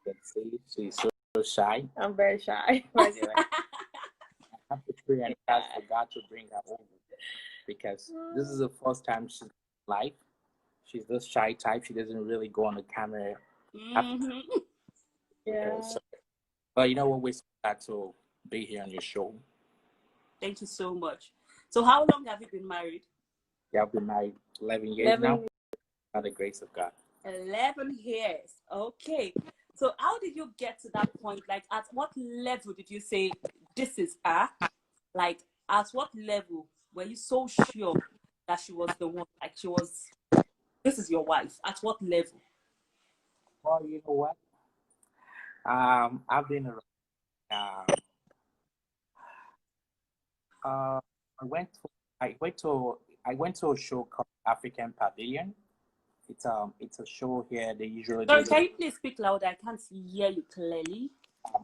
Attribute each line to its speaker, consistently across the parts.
Speaker 1: can see she's so shy.
Speaker 2: I'm very shy, by the way.
Speaker 1: I have to pray and ask for God to bring her over because this is the first time she's live. She's this shy type. She doesn't really go on the camera.
Speaker 2: Yeah.
Speaker 1: So, but you know what? We're so glad to be here on your show.
Speaker 3: Thank you so much. So how long have you been married?
Speaker 1: Yeah, I've been married 11 years now. By the grace of God.
Speaker 3: 11 years. Okay. So how did you get to that point? Like, at what level did you say, this is her? Like, at what level were you so sure that she was the one? Like, this is your wife. At what level?
Speaker 1: Well, you know what? I've been around. I went to I went to a show called African Pavilion. It's a show here. They usually
Speaker 3: Sorry,
Speaker 1: do.
Speaker 3: can you please speak louder? I can't hear you clearly.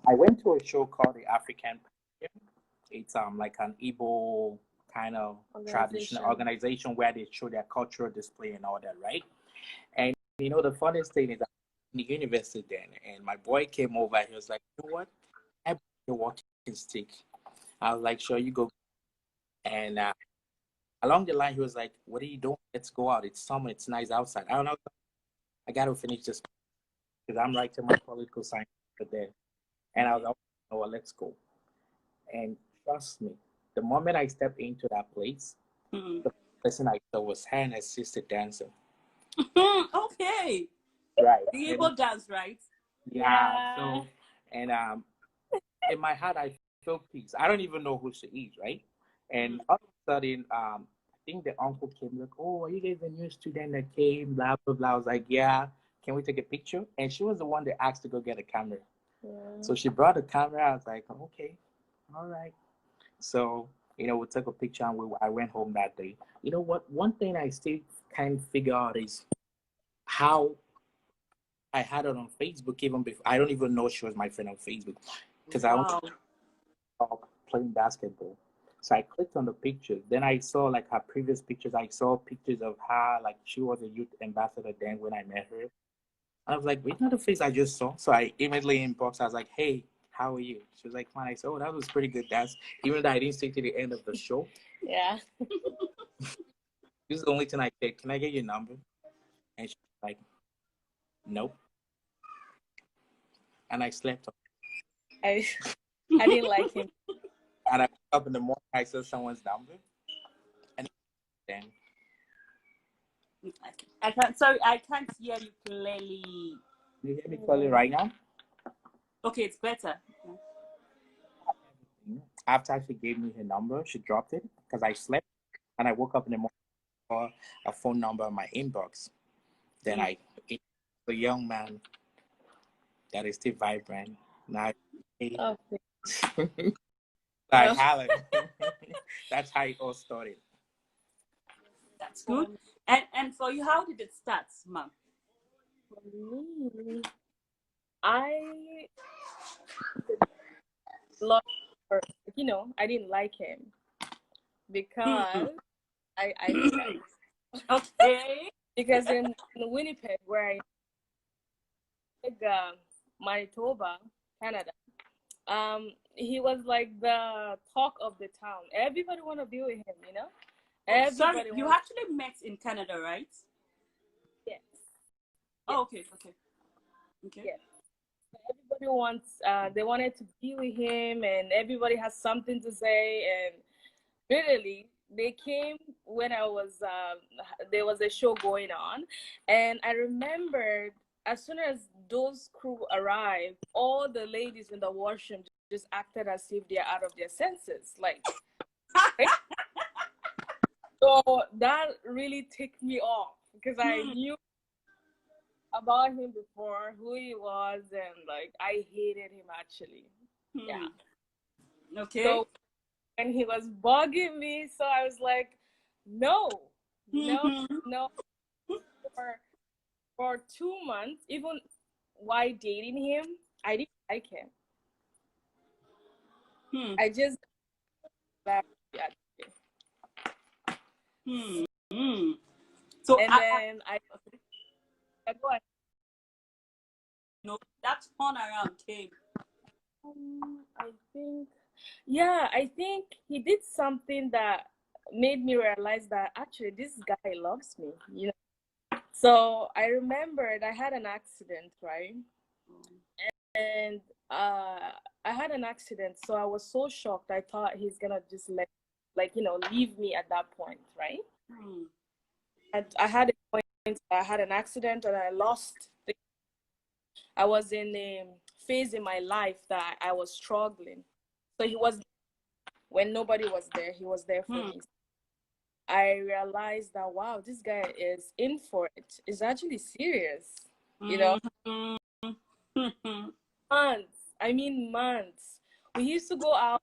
Speaker 1: I went to a show called the African Pavilion. It's like an Igbo kind of traditional organization where they show their cultural display and all that, right? And you know the funniest thing is that in the university then, and my boy came over. He was like, "You know what? I brought a walking stick." I was like, "Sure, you go." And along the line, he was like, "What are you doing? Let's go out. It's summer. It's nice outside." I don't know. I got to finish this because I'm writing my political science for there. And I was like, "Oh, well, let's go." And trust me, the moment I stepped into that place, the person I saw was her and her sister dancing.
Speaker 3: Okay.
Speaker 1: Right.
Speaker 3: The Igbo dance, right?
Speaker 1: Yeah. So, and in my heart, I felt peace. I don't even know who she is, right? And all of a sudden, I think the uncle came like, "Oh, are you guys a new student that came?" Blah blah blah. I was like, "Yeah, can we take a picture?" And she was the one that asked to go get a camera. Yeah. So she brought the camera. I was like, "Okay, all right." So we took a picture and I went home that day. You know what? One thing I still can't figure out is how I had it on Facebook even before. I don't even know she was my friend on Facebook because I was playing basketball. So I clicked on the pictures. Then I saw like her previous pictures. I saw pictures of her, like she was a youth ambassador then when I met her. I was like, wait, not the face I just saw. So I immediately inboxed. I was like, "Hey, how are you?" She was like, "Fine." I said, "Oh, that was pretty good dance." Even though I didn't stay to the end of the show.
Speaker 2: Yeah.
Speaker 1: This is the only thing I said. "Can I get your number?" And she's like, "Nope." And I slept on.
Speaker 2: I didn't like him.
Speaker 1: And I woke up in the morning, I saw someone's number. And then
Speaker 3: I can't hear you clearly.
Speaker 1: Can you hear me clearly right now?
Speaker 3: Okay, it's better.
Speaker 1: After she gave me her number, she dropped it because I slept, and I woke up in the morning for a phone number in my inbox. Then it's a young man that is still vibrant. Now, I have it. That's how it all started.
Speaker 3: That's good. And for you, how did it start, ma'am?
Speaker 2: For me, I lost her. I didn't like him because I
Speaker 3: okay.
Speaker 2: Because in Winnipeg, where Manitoba, Canada, he was like the talk of the town. Everybody want to be with him,
Speaker 3: Sorry, you actually met in Canada, right?
Speaker 2: Yes.
Speaker 3: Oh, okay.
Speaker 2: Yes. Everybody wants, they wanted to be with him, and everybody has something to say. And literally, they came when there was a show going on, and I remembered as soon as those crew arrived, all the ladies in the washroom just acted as if they're out of their senses, like. So that really ticked me off because I knew about him before, who he was, and like I hated him actually. Yeah.
Speaker 3: Okay.
Speaker 2: So when he was bugging me, so I was like, no. For 2 months, even while dating him, I didn't like him. I just
Speaker 3: So
Speaker 2: and then I go ahead.
Speaker 3: that turnaround came?
Speaker 2: I think, yeah, I think he did something that made me realize that actually this guy loves me, you know. So I remembered I had an accident, right? And I had an accident, so I was so shocked. I thought he's gonna just leave me at that point, right?
Speaker 3: Hmm.
Speaker 2: And I had a point. I had an accident, and I lost. I was in a phase in my life that I was struggling. So he was when nobody was there. He was there for me. I realized that wow, this guy is in for it. It's actually serious, you know.
Speaker 3: Mm-hmm.
Speaker 2: Months. I mean months. We used to go out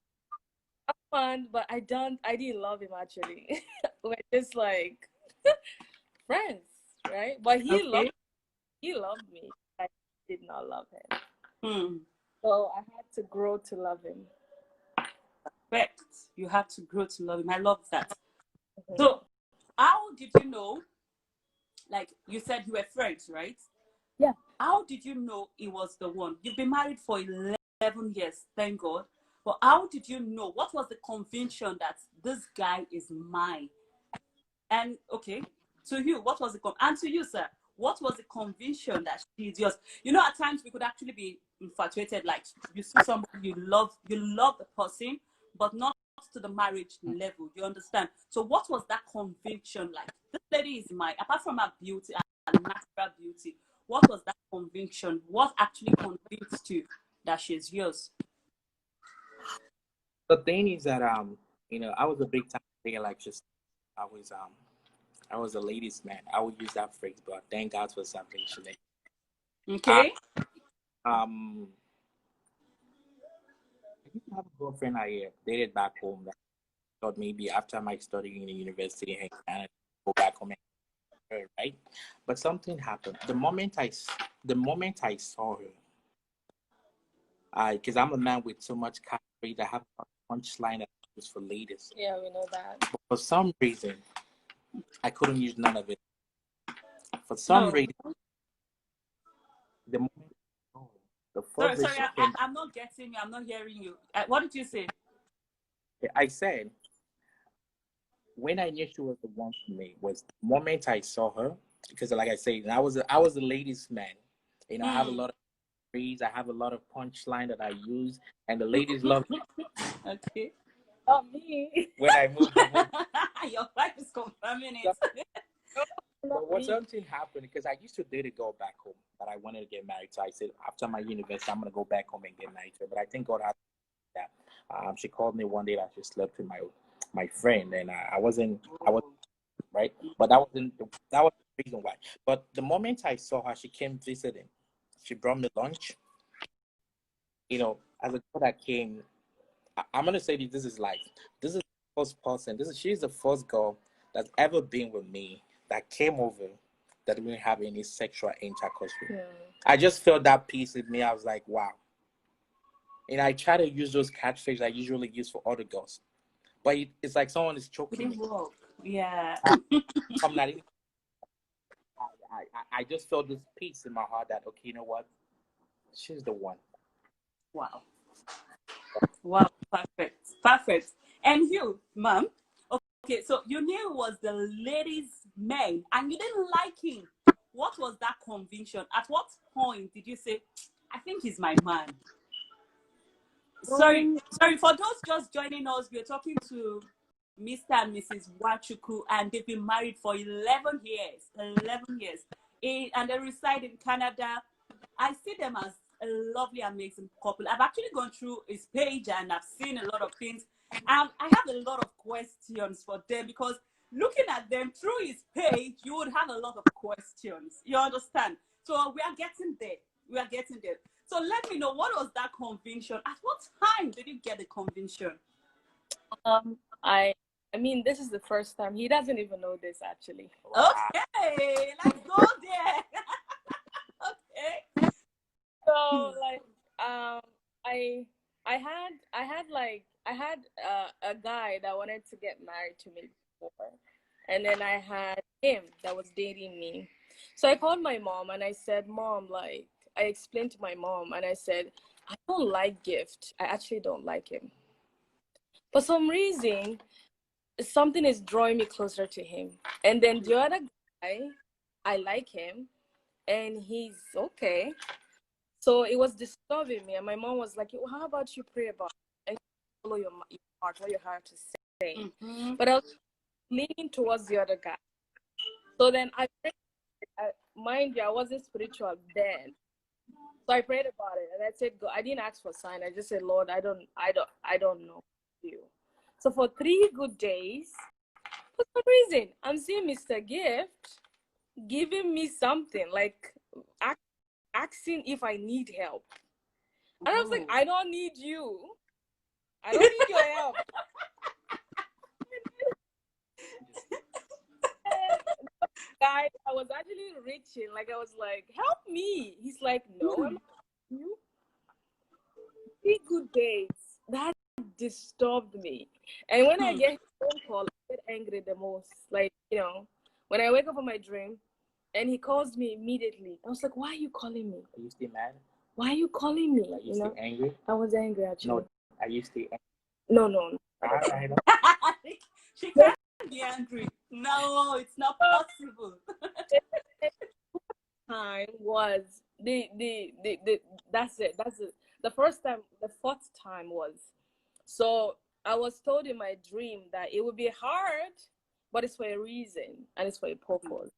Speaker 2: fun, but I didn't love him actually. We're just like friends, right? But
Speaker 3: Okay.
Speaker 2: he loved me. I did not love him.
Speaker 3: Hmm.
Speaker 2: So I had to grow to love him.
Speaker 3: Respect. You have to grow to love him. I love that.
Speaker 2: Mm-hmm.
Speaker 3: So, how did you know? Like you said, you were friends, right?
Speaker 2: Yeah.
Speaker 3: How did you know he was the one? You've been married for 11 years, thank God. But how did you know? What was the conviction that this guy is mine? And okay, to you, what was and to you, sir, what was the conviction that she's yours? You know, at times we could actually be infatuated, like you see somebody you love the person, but not to the marriage level. You understand? So, what was that conviction like? This lady is mine. Apart from her beauty and natural beauty, what was that conviction? What actually convinced you that she's yours?
Speaker 1: The thing is that I was a big time player. Like just I was I was a ladies' man. I would use that phrase, but thank God for salvation. Uh,
Speaker 3: Okay.
Speaker 1: um, I used to have a girlfriend I dated back home. That I thought maybe after my studying in the university in Canada, go back home and her, right? But something happened. The moment I saw her, because I'm a man with so much courage, I have a punchline that I use for ladies.
Speaker 2: Yeah, we know that.
Speaker 1: But for some reason, I couldn't use none of it. For some
Speaker 3: No.
Speaker 1: reason, the moment I saw her, the
Speaker 3: Sorry,
Speaker 1: first day
Speaker 3: sorry,
Speaker 1: she came
Speaker 3: I'm not getting you. I'm not hearing you. What did you say?
Speaker 1: I said, when I knew she was the one for me was the moment I saw her. Because, like I said, I was a ladies' man. I have a
Speaker 3: Mm.
Speaker 1: lot of phrases, I have a lot of punchline that I use, and the ladies love it.
Speaker 3: Okay.
Speaker 2: Not me.
Speaker 1: When I moved the home.
Speaker 3: Your wife is confirming
Speaker 1: So,
Speaker 3: it.
Speaker 1: but
Speaker 2: Not
Speaker 1: what
Speaker 2: me.
Speaker 1: something happened because I used to date a girl back home that I wanted to get married. So I said after my university, I'm gonna go back home and get married to her. But I think God had that. She called me one day that she slept with my friend, and I was right, but that was the reason why. But the moment I saw her, she came visiting. She brought me lunch. As a girl that came, I'm gonna say this is life. This is the first person. She's the first girl that's ever been with me that came over that didn't have any sexual intercourse with.
Speaker 2: Yeah.
Speaker 1: I just felt that peace in me. I was like, wow. And I try to use those catchphrases I usually use for other girls, but it's like someone is
Speaker 3: It
Speaker 1: choking
Speaker 3: didn't
Speaker 1: me.
Speaker 3: work. Yeah.
Speaker 1: I'm not even. I just felt this peace in my heart that okay, you know what? She's the one.
Speaker 3: Wow. Wow. Perfect. Perfect. And you, ma'am. Okay, so you knew it was the lady's man and you didn't like him. What was that conviction? At what point did you say, I think he's my man? Sorry,
Speaker 2: Um,
Speaker 3: sorry, for those just joining us, we're talking to Mr. and Mrs. Wachuku, and they've been married for 11 years. 11 years. And they reside in Canada. I see them as a lovely, amazing couple. I've actually gone through his page and I've seen a lot of things. I have a lot of questions for them because looking at them through his page, you would have a lot of questions. You understand? So we are getting there. We are getting there. So let me know, what was that conviction? At what time did you get the conviction?
Speaker 2: um, I, I mean, this is the first time he doesn't even know this actually.
Speaker 1: Wow.
Speaker 3: Okay, let's go there. Okay.
Speaker 2: So like, I, I had a guy that wanted to get married to me before, and then I had him that was dating me. So I called my mom and I said, Mom, like, I explained to my mom and I said, I don't like Gift. I actually don't like him. For some reason, something is drawing me closer to him. And then the other guy, I like him and he's okay. So it was disturbing me. And my mom was like, well, how about you pray about it and follow your heart, what your heart is saying.
Speaker 3: Mm-hmm.
Speaker 2: But I was leaning towards the other guy. So then I prayed. Mind you, I wasn't spiritual then. So I prayed about it and I said, God, I didn't ask for a sign. I just said, Lord, I don't know you. So for 3 good days, for some reason, I'm seeing Mr. Gift giving me something, like asking if I need help. And I was like, I don't need you. I don't need your help. Guy, I was actually reaching, like I was like, help me. He's like, no, I'm not you. 3 good days. That disturbed me. And when I get a phone call, I get angry the most. Like, when I wake up from my dream and he calls me immediately, I was like, why are you calling me?
Speaker 1: Are you still mad?
Speaker 2: Why are you calling me?
Speaker 1: Are you still angry?
Speaker 2: I was angry actually.
Speaker 1: No. Are you still angry?
Speaker 2: No.
Speaker 3: She can't be angry. No, it's not possible.
Speaker 2: Time was that's it. The fourth time was. So I was told in my dream that it would be hard, but it's for a reason and it's for a purpose.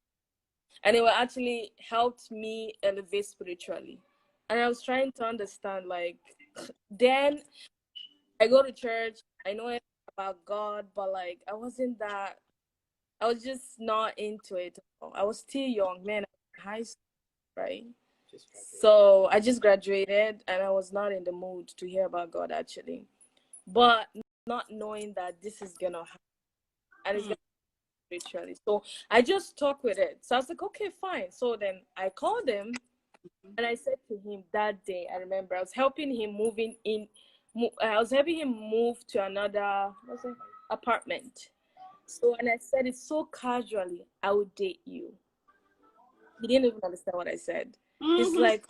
Speaker 2: And it will actually help me elevate spiritually. And I was trying to understand, like, then I go to church, I know about God, but like I was just not into it. I was still young, man, high school, right? So I just graduated and I was not in the mood to hear about God actually. But not knowing that this is gonna happen and it's gonna happen spiritually. So I just stuck with it. So I was like, okay, fine. So then I called him and I said to him that day, I remember I was helping him move to another apartment. So, and I said it so casually, I would date you. He didn't even understand what I said. He's like,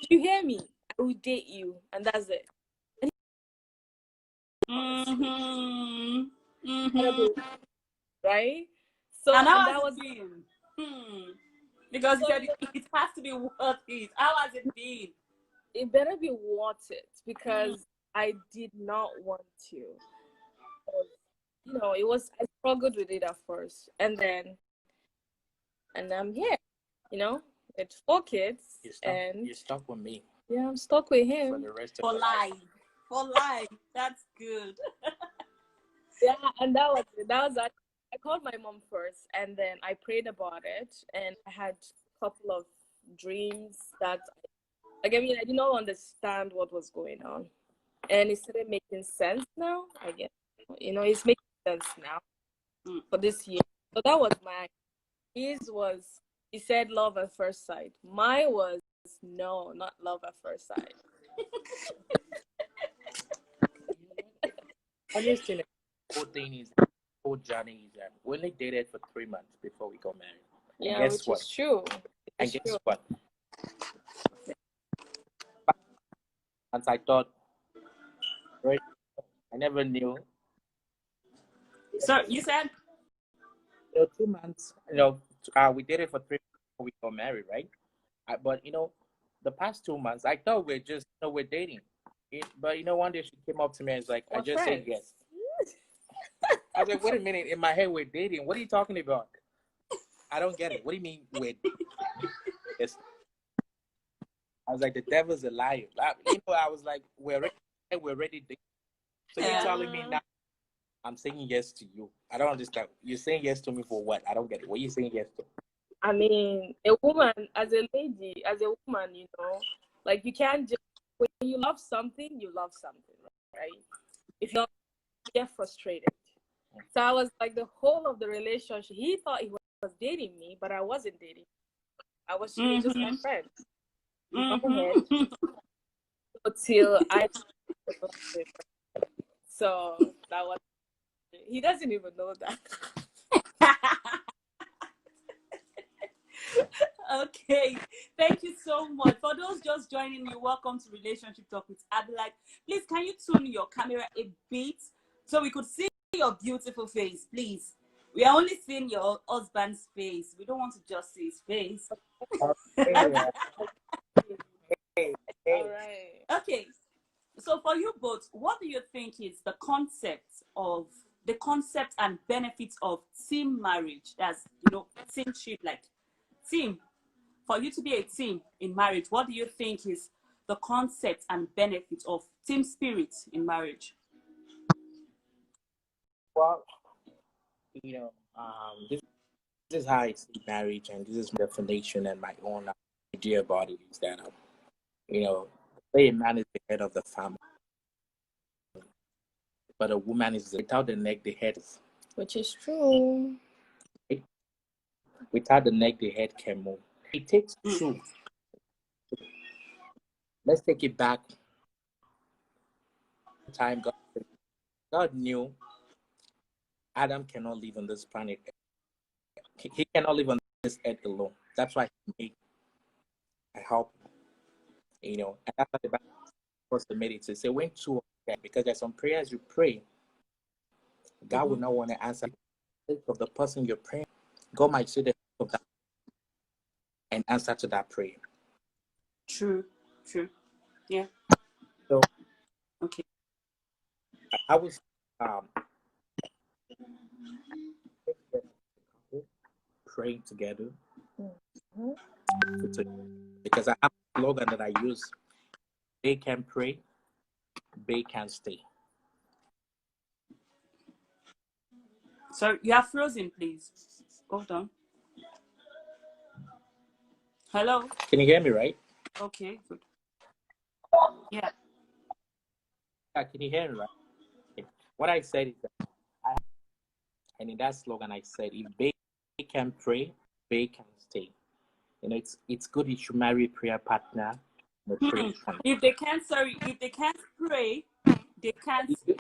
Speaker 2: you hear me? I will date you. And that's it. Right? So,
Speaker 3: and
Speaker 2: that was
Speaker 3: been? Because you said it has to be worth it. How has it been?
Speaker 2: It better be worth it because I did not want to. I struggled with it at first. And I'm here, with 4 kids.
Speaker 1: You're stuck with me.
Speaker 2: Yeah, I'm stuck with him.
Speaker 1: For the rest
Speaker 3: of life. For life. That's good.
Speaker 2: Yeah, and that was I called my mom first and then I prayed about it and I had a couple of dreams that I did not understand what was going on. And it started making sense now, I guess. It's making sense now for this year. So that was he said love at first sight. Mine was no, not love at first sight.
Speaker 1: Honestly, the whole journey is that we only dated for 3 months before we got married.
Speaker 2: Yeah, and guess what? Is true.
Speaker 1: And guess what? Once I thought, right, I never knew.
Speaker 3: So you said?
Speaker 1: 2 months, we dated for 3 months before we got married, right? But, the past 2 months, I thought we're just, we're dating. But, one day she came up to me and was like, I just said yes. I was like, wait a minute, in my head, we're dating. What are you talking about? I don't get it. What do you mean we're yes? I was like, the devil's a liar. I was like, we're ready dating. So you're telling me now I'm saying yes to you. I don't understand. You're saying yes to me for what? I don't get it. What are you saying yes to?
Speaker 2: I mean, a woman, as a lady, like you can't just, when you love something, right? If you get frustrated. So I was like the whole of the relationship, he thought he was dating me, but I wasn't dating. I was just my friend. Until I so that was he doesn't even know that.
Speaker 3: Okay, thank you so much. For those just joining you, welcome to Relationship Talk with Abilite. Please, can you tune your camera a bit so we could see your beautiful face, please? We are only seeing your husband's face. We don't want to just see his face.
Speaker 1: Hey, hey, hey.
Speaker 2: All right.
Speaker 3: Okay, so for you both, what do you think is the concept and benefits of team marriage? That's, teamship, like team. For you to be a team in marriage, what do you think is the concept and benefits of team spirit in marriage?
Speaker 1: Well, this is how I see marriage, and this is my definition and my own idea about it. Is that a man is the head of the family, but a woman is without the neck, the head is.
Speaker 2: Which is true.
Speaker 1: Without the neck, the head can move. It takes two. Let's take it back. Time God knew Adam cannot live on this planet. He cannot live on this earth alone. That's why he made a help. And that's why the Bible was the meditate. Say when two because there's some prayers you pray, God will not want to answer of the person you're praying. God might see the of that and answer to that prayer.
Speaker 3: True. Yeah.
Speaker 1: So
Speaker 3: okay.
Speaker 1: I was praying together because I have a slogan that I use. They can pray, they can stay.
Speaker 3: So you are frozen, please. Hold on. Hello.
Speaker 1: Can you hear me right?
Speaker 3: Okay, good. Yeah.
Speaker 1: Can you hear me right? Okay. What I said is that and in that slogan I said, if they can pray, they can stay. It's good if you marry a prayer partner.
Speaker 3: If they can't pray, they can't stay,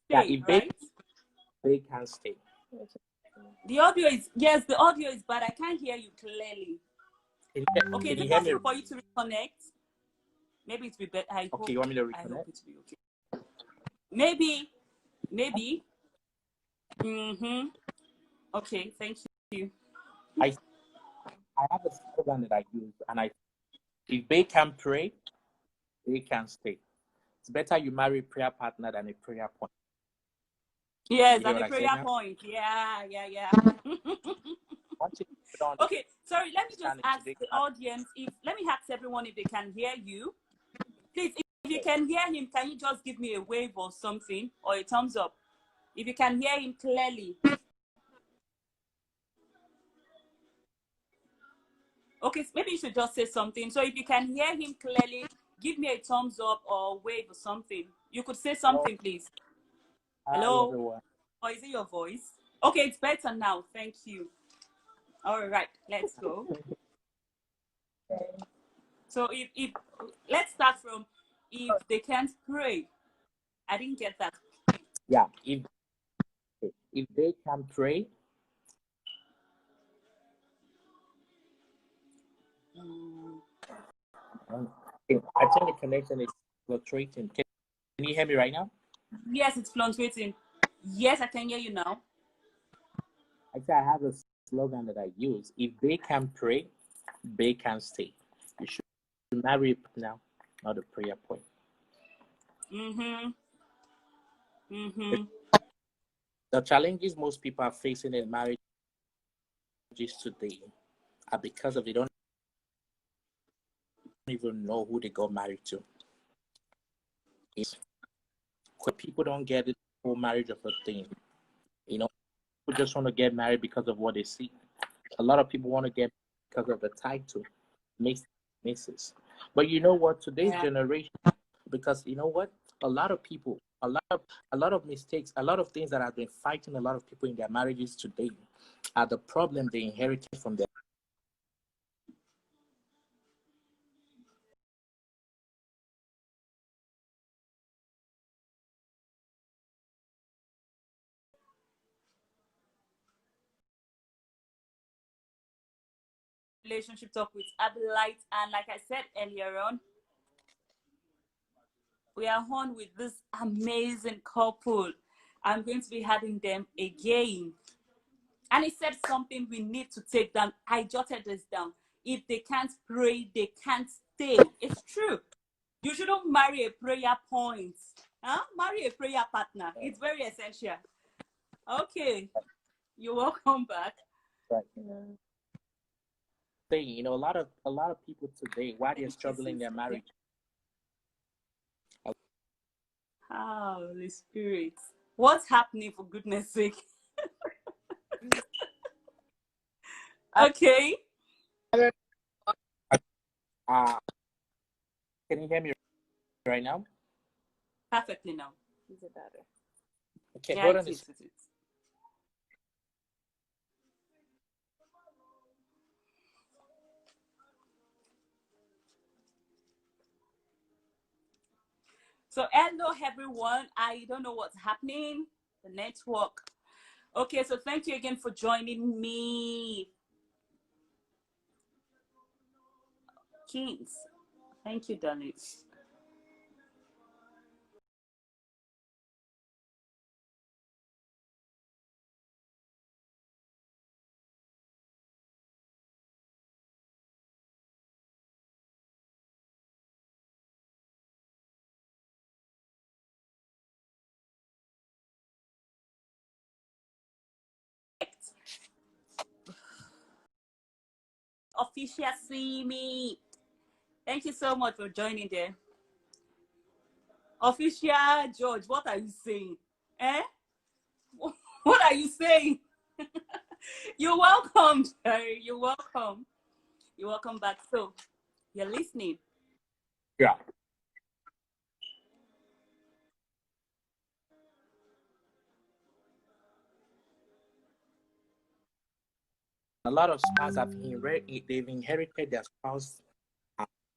Speaker 1: if
Speaker 3: right?
Speaker 1: they can stay.
Speaker 3: The audio is bad. I can't hear you clearly. Okay, is it possible for you to reconnect? Maybe it will be better.
Speaker 1: Okay, you want me to reconnect?
Speaker 3: I hope it will be okay. Maybe. Okay, thank you.
Speaker 1: I have a slogan that I use, and if they can pray, they can stay. It's better you marry a prayer partner than a prayer point.
Speaker 3: Yes, than a prayer point. Yeah. Okay, sorry, let me just ask the audience let me ask everyone if they can hear you. Please, if you can hear him, can you just give me a wave or something, or a thumbs up? If you can hear him clearly. Okay, maybe you should just say something. So if you can hear him clearly, give me a thumbs up or wave or something. You could say something, please. Hello?
Speaker 1: Everyone.
Speaker 3: Or is it your voice? Okay, it's better now. Thank you. All right, let's go. So if let's start from if they can't pray. I didn't get that.
Speaker 1: Yeah, if they can pray. I think the connection is fluctuating. Can you hear me right now?
Speaker 3: Yes, it's fluctuating. Yes, I can hear you now.
Speaker 1: I say I have a slogan that I use. If they can pray, they can stay. You should marry now, not a prayer point. The challenges most people are facing in marriages today are because they don't even know who they got married to. People don't get it whole marriage of a thing. People just want to get married because of what they see. A lot of people want to get because of the title, misses. But you know what? Today's generation, because you know what? A lot of people, a lot of mistakes, a lot of things that have been fighting a lot of people in their marriages today are the problem they inherited from their
Speaker 3: Relationship Talk with Abilight. And like I said earlier on, we are on with this amazing couple. I'm going to be having them again. And he said something we need to take down. I jotted this down. If they can't pray, they can't stay. It's true. You shouldn't marry a prayer point. Huh? Marry a prayer partner. It's very essential. Okay. You're welcome back.
Speaker 1: Right. Thing, a lot of people today, why they're struggling in their marriage.
Speaker 3: Holy Spirit. What's happening, for goodness sake? Okay.
Speaker 1: Can you hear me right now?
Speaker 3: Perfectly now.
Speaker 2: Is it better?
Speaker 1: Okay,
Speaker 3: Yeah,
Speaker 1: hold on.
Speaker 3: it. So hello everyone. I don't know what's happening. The network. Okay, so thank you again for joining me. Kings. Thank you, darling. Official see me. Thank you so much for joining there. Official George, what are you saying? Eh? What are you saying? You're welcome, Jerry. You're welcome. You're welcome back. So, you're listening.
Speaker 1: Yeah. A lot of spouses they've inherited their spouse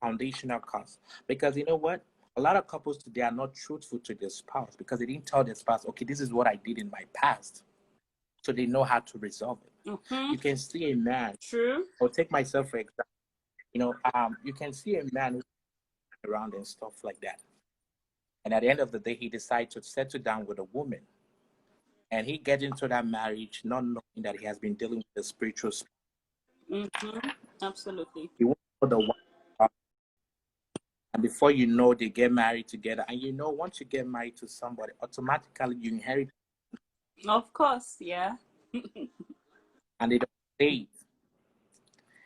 Speaker 1: foundational costs, because you know what? A lot of couples today are not truthful to their spouse because they didn't tell their spouse, okay, this is what I did in my past, so they know how to resolve it.
Speaker 3: Mm-hmm.
Speaker 1: You can see a man.
Speaker 3: True.
Speaker 1: I'll take myself for example. You can see a man who's around and stuff like that, and at the end of the day, he decides to settle down with a woman, and he gets into that marriage not knowing that he has been dealing with the spiritual.
Speaker 3: Mm-hmm. Absolutely.
Speaker 1: He won't know the one. And before you know, they get married together. And once you get married to somebody, automatically you inherit.
Speaker 3: Of course, yeah.
Speaker 1: And they don't stay.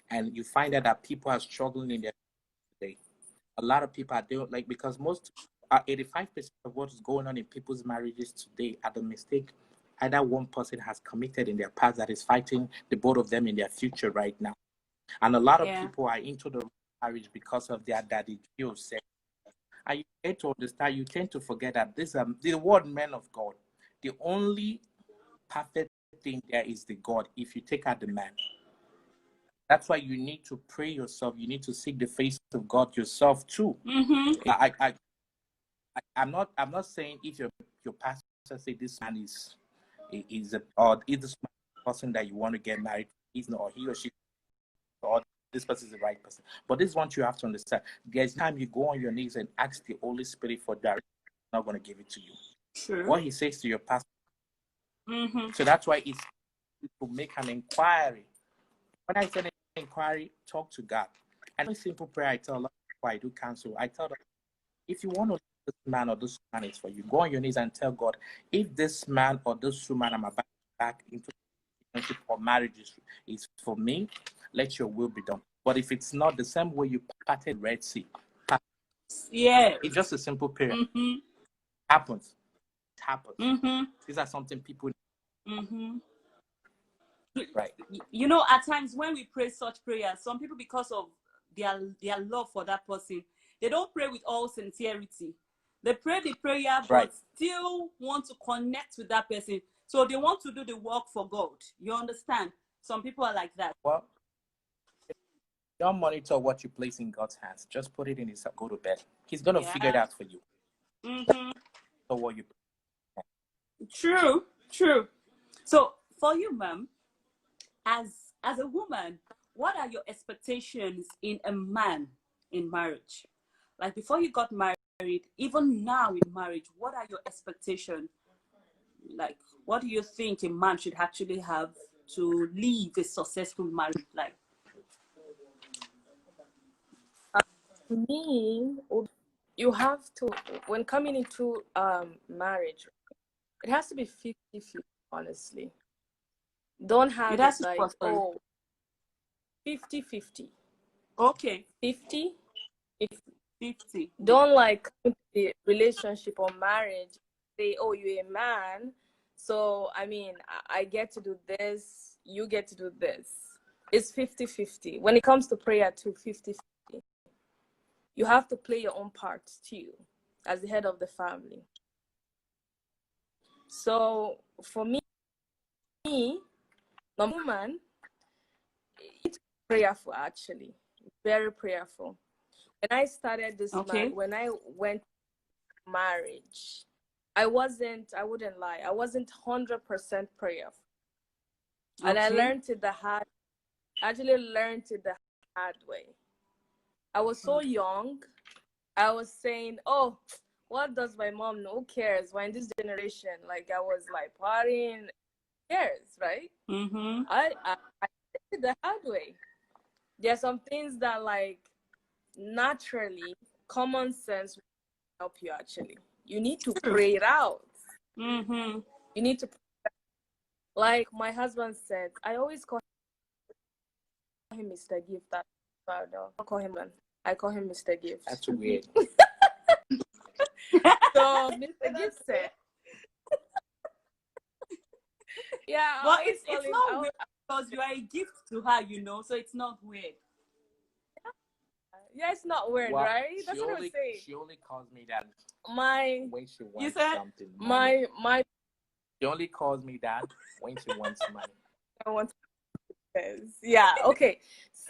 Speaker 1: And you find out that people are struggling in their today. A lot of people are doing, like, because 85% of what is going on in people's marriages today are the mistake either one person has committed in their past that is fighting the both of them in their future right now. And a lot of people are into the marriage because of their daddy sex. And you tend to understand, you tend to forget that the word men of God, the only perfect thing there is the God, if you take out the man. That's why you need to pray yourself. You need to seek the face of God yourself too.
Speaker 3: Mm-hmm.
Speaker 1: I'm not saying if your pastor say this man is or is this person that you want to get married, he's not, or he or she, or this person is the right person. But this is what you have to understand. There's time you go on your knees and ask the Holy Spirit for direction. Not going to give it to you.
Speaker 3: True.
Speaker 1: What he says to your pastor.
Speaker 3: Mm-hmm.
Speaker 1: So that's why it's to make an inquiry. When I say an inquiry, talk to God. And a simple prayer I tell a lot of people I do counsel. I tell them, if you want to know this man or this woman is for you, go on your knees and tell God, if this man or this woman I'm about back into relationship or marriage is for me, let your will be done. But if it's not, the same way you parted Red Sea, it's just a simple prayer.
Speaker 3: Mm-hmm.
Speaker 1: Happens. It happens.
Speaker 3: Mm-hmm.
Speaker 1: These are something people.
Speaker 3: Mm-hmm.
Speaker 1: Right.
Speaker 3: At times when we pray such prayers, some people, because of their love for that person, they don't pray with all sincerity. They pray the prayer, but still want to connect with that person. So they want to do the work for God. You understand? Some people are like that.
Speaker 1: Well, don't monitor what you place in God's hands. Just put it in his go to bed. He's gonna figure it out for you.
Speaker 3: Mm-hmm.
Speaker 1: So what you.
Speaker 3: True. So for you, ma'am, as a woman, what are your expectations in a man in marriage? Like before you got married, even now in marriage, what are your expectations? Like, what do you think a man should actually have to live a successful marriage life?
Speaker 2: For me, you have to, when coming into marriage, it has to be 50-50, honestly. Don't have it like, oh, 50-50.
Speaker 3: Okay.
Speaker 2: 50.
Speaker 3: 50.
Speaker 2: Don't like come to the relationship or marriage, say, oh, you're a man, so I mean, I get to do this, you get to do this. It's 50-50. When it comes to prayer too, 50-50. You have to play your own part too, as the head of the family. So for me, the woman, it's prayerful actually, very prayerful. When I started this when I went to marriage, I wouldn't lie, I wasn't 100% prayerful. And I learned it the hard way. I was so young. I was saying, oh, what does my mom know? Who cares? When this generation, like I was like partying, who cares, right? I did it the hard way. There are some things that like naturally, common sense will help you actually. You need to pray it out. You need to, like my husband said, I always call him Mr. Gift. I don't call him man. I call him Mr. Gift.
Speaker 1: That's weird.
Speaker 2: So Mr. Gift said, yeah.
Speaker 3: Well, it's not weird because you are a gift to her, you know, so it's not weird.
Speaker 2: Yeah, it's not weird, right? That's what I was saying.
Speaker 1: She only calls me that when she wants something.
Speaker 2: My
Speaker 1: She only calls me that when she wants money.
Speaker 2: I want yeah, okay.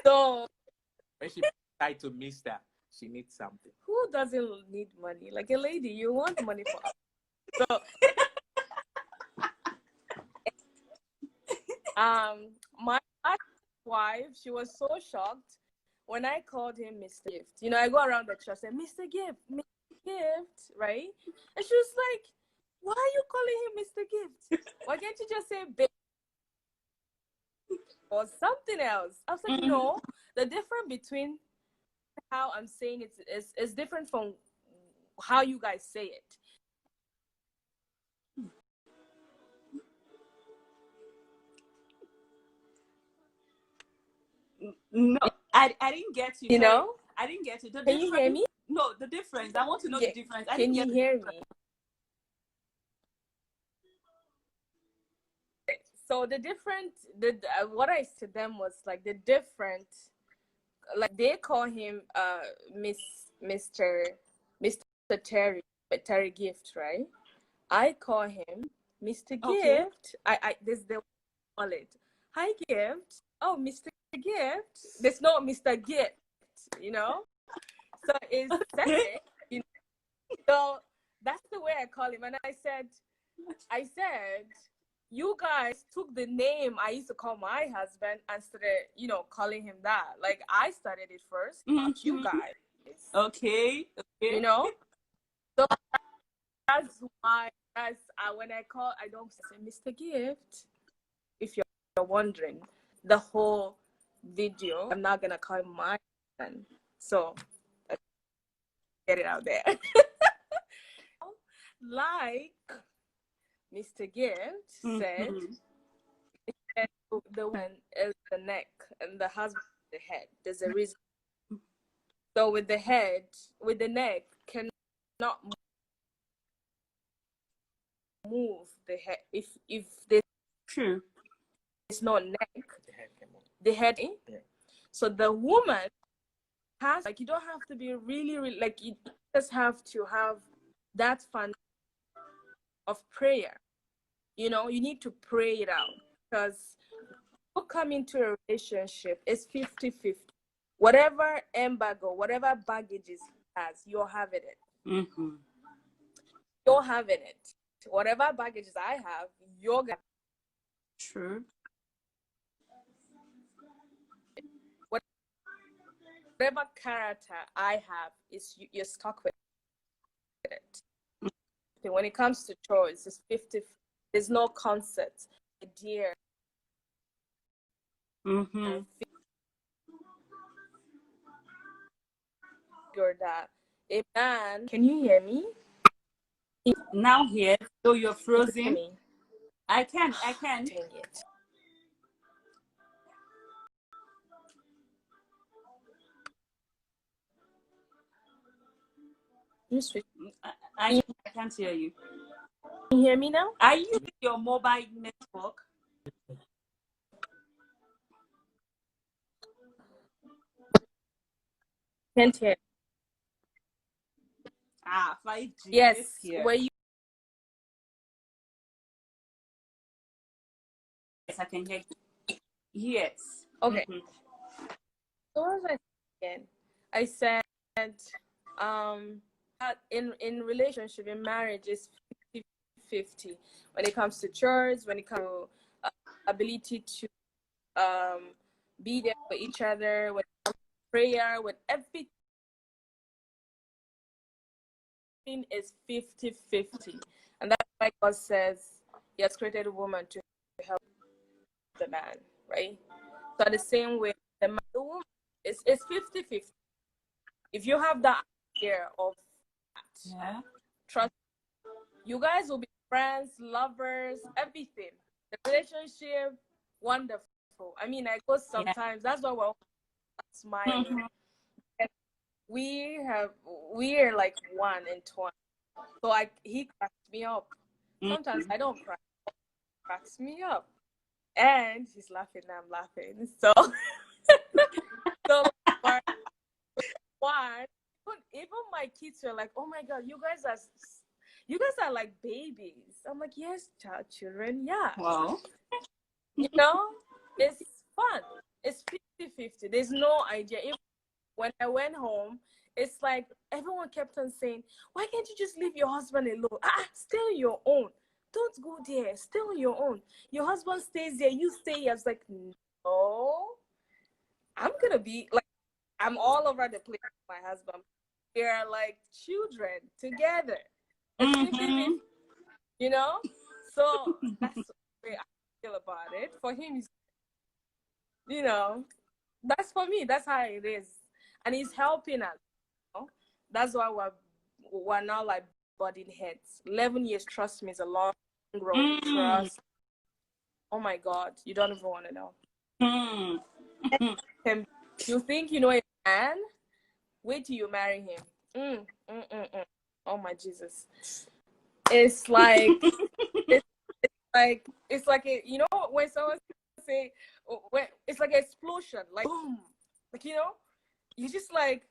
Speaker 2: So
Speaker 1: when she tries to miss that, she needs something.
Speaker 2: Who doesn't need money? Like a lady, you want money for us. So my wife, she was so shocked when I called him Mr. Gift. You know, I go around the church and Mr. Gift, right? And she was like, why are you calling him Mr. Gift? Why can't you just say babe or something else? I was like, no, the difference between how I'm saying it is different from how you guys say it.
Speaker 3: No, I didn't get you.
Speaker 2: You know?
Speaker 3: I didn't get you.
Speaker 2: Can you hear me?
Speaker 3: No, the difference. I want to know the difference.
Speaker 2: Can you hear me? So the different, what I said to them was like the different, like they call him Mr. Terry Gift, right? I call him Mr. Gift. This the call it. Hi Gift. Oh, Mr. Gift. There's no Mr. Gift, you know. So it's separate, you know. So that's the way I call him. And I said, you guys took the name I used to call my husband and started, you know, calling him that. Like I started it first, not you guys.
Speaker 3: Okay.
Speaker 2: You know. So that's why. When I call, I don't say Mr. Gift. If you're wondering, the whole video, I'm not gonna call him my husband. So get it out there. Like Mr. Gift said, the woman is the neck and the husband is the head. There's a reason. So with the neck cannot move the head. If there's no neck, the head. Yeah. So the woman has, like, you don't have to be really like, you just have to have that fun of prayer. You know, you need to pray it out, because you come into a relationship, it's 50-50. Whatever embargo, whatever baggages has, you're having it. You're having it. Whatever baggages I have, you're gonna.
Speaker 3: True.
Speaker 2: whatever character I have is you're stuck with it. When it comes to chores, it's 50. There's no concept, idea.
Speaker 3: Mm-hmm.
Speaker 2: Figure that a man. Can you hear me?
Speaker 3: Now here, so you're
Speaker 2: Can you hear
Speaker 3: frozen.
Speaker 2: me?
Speaker 3: I can.
Speaker 2: Dang it. You switch.
Speaker 3: I can't hear you.
Speaker 2: Can you hear me now?
Speaker 3: Are you using your mobile network?
Speaker 2: Can't hear.
Speaker 3: 5G.
Speaker 2: Yes.
Speaker 3: Here.
Speaker 2: Were you?
Speaker 3: Yes, I can hear you. Yes.
Speaker 2: Okay.
Speaker 3: Mm-hmm.
Speaker 2: So what was I saying? I said, that in relationship, in marriage, is 50-50 when it comes to chores, when it comes to ability to be there for each other, when it comes to prayer, when everything is 50-50. And that's why God says He has created a woman to help the man, right? So the same way, the man, the woman, it's 50-50. If you have that idea of that,
Speaker 3: Yeah.
Speaker 2: trust, you guys will be friends, lovers, everything. The relationship, wonderful. I mean, I go sometimes. That's why we're smiling.
Speaker 3: Mm-hmm.
Speaker 2: And we are like one in 20. So he cracks me up. Sometimes I don't cry. He cracks me up. And he's laughing, I'm laughing. So so one, even my kids are like, oh my god, you guys are like babies. I'm like, yes, children, yeah.
Speaker 3: Wow.
Speaker 2: You know, it's fun. It's 50-50. There's no idea. If when I went home, it's like everyone kept on saying, why can't you just leave your husband alone? Stay on your own. Don't go there. Stay on your own. Your husband stays there. You stay here. I was like, no. I'm gonna be like, I'm all over the place with my husband. We're like children together. It's 50-50, you know? So that's the way I feel about it. For him, you know, that's for me. That's how it is. And he's helping us. You know? That's why we're now like butting heads. 11 years, trust me, is a long road. Trust. Oh my God, you don't even want to know. You think you know a man? Wait till you marry him. Oh my Jesus! It's like it's like a, you know, when someone say, when it's like an explosion, like boom, like, you know, you just like,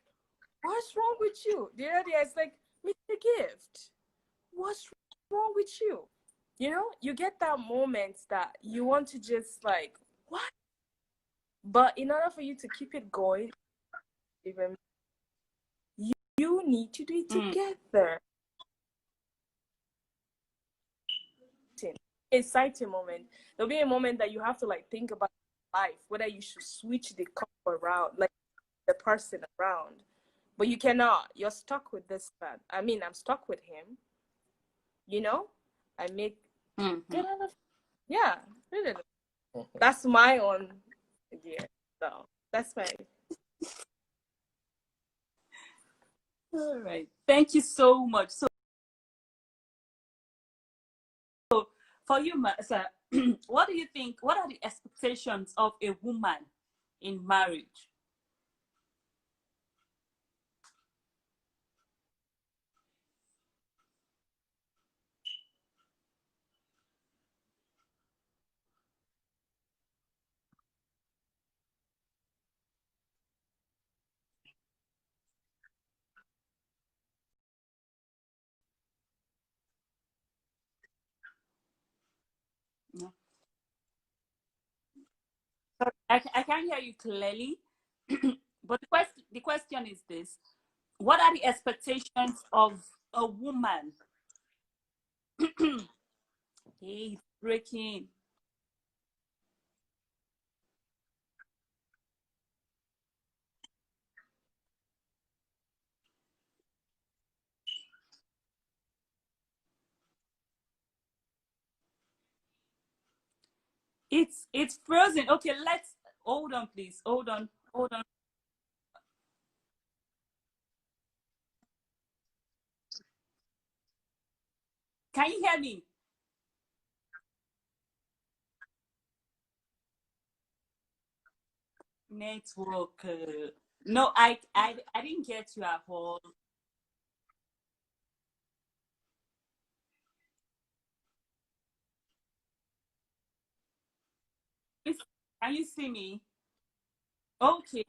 Speaker 2: what's wrong with you? The other day it's like, make a gift. What's wrong with you? You know, you get that moment that you want to just like, what? But in order for you to keep it going, even you need to do it together. Exciting moment. There'll be a moment that you have to like think about life, whether you should switch the couple around, like the person around. But you cannot. You're stuck with this man. I mean, I'm stuck with him. You know, I make yeah, really. That's my own idea. So that's my.
Speaker 3: All right. Thank you so much. So for you, sir, what do you think? What are the expectations of a woman in marriage? I can hear you clearly, but the question is this: what are the expectations of a woman? Hey, breaking. It's frozen. Okay, let's hold on, please. Hold on. Can you hear me? Network. No, I didn't get you at all. Can you see me? Okay.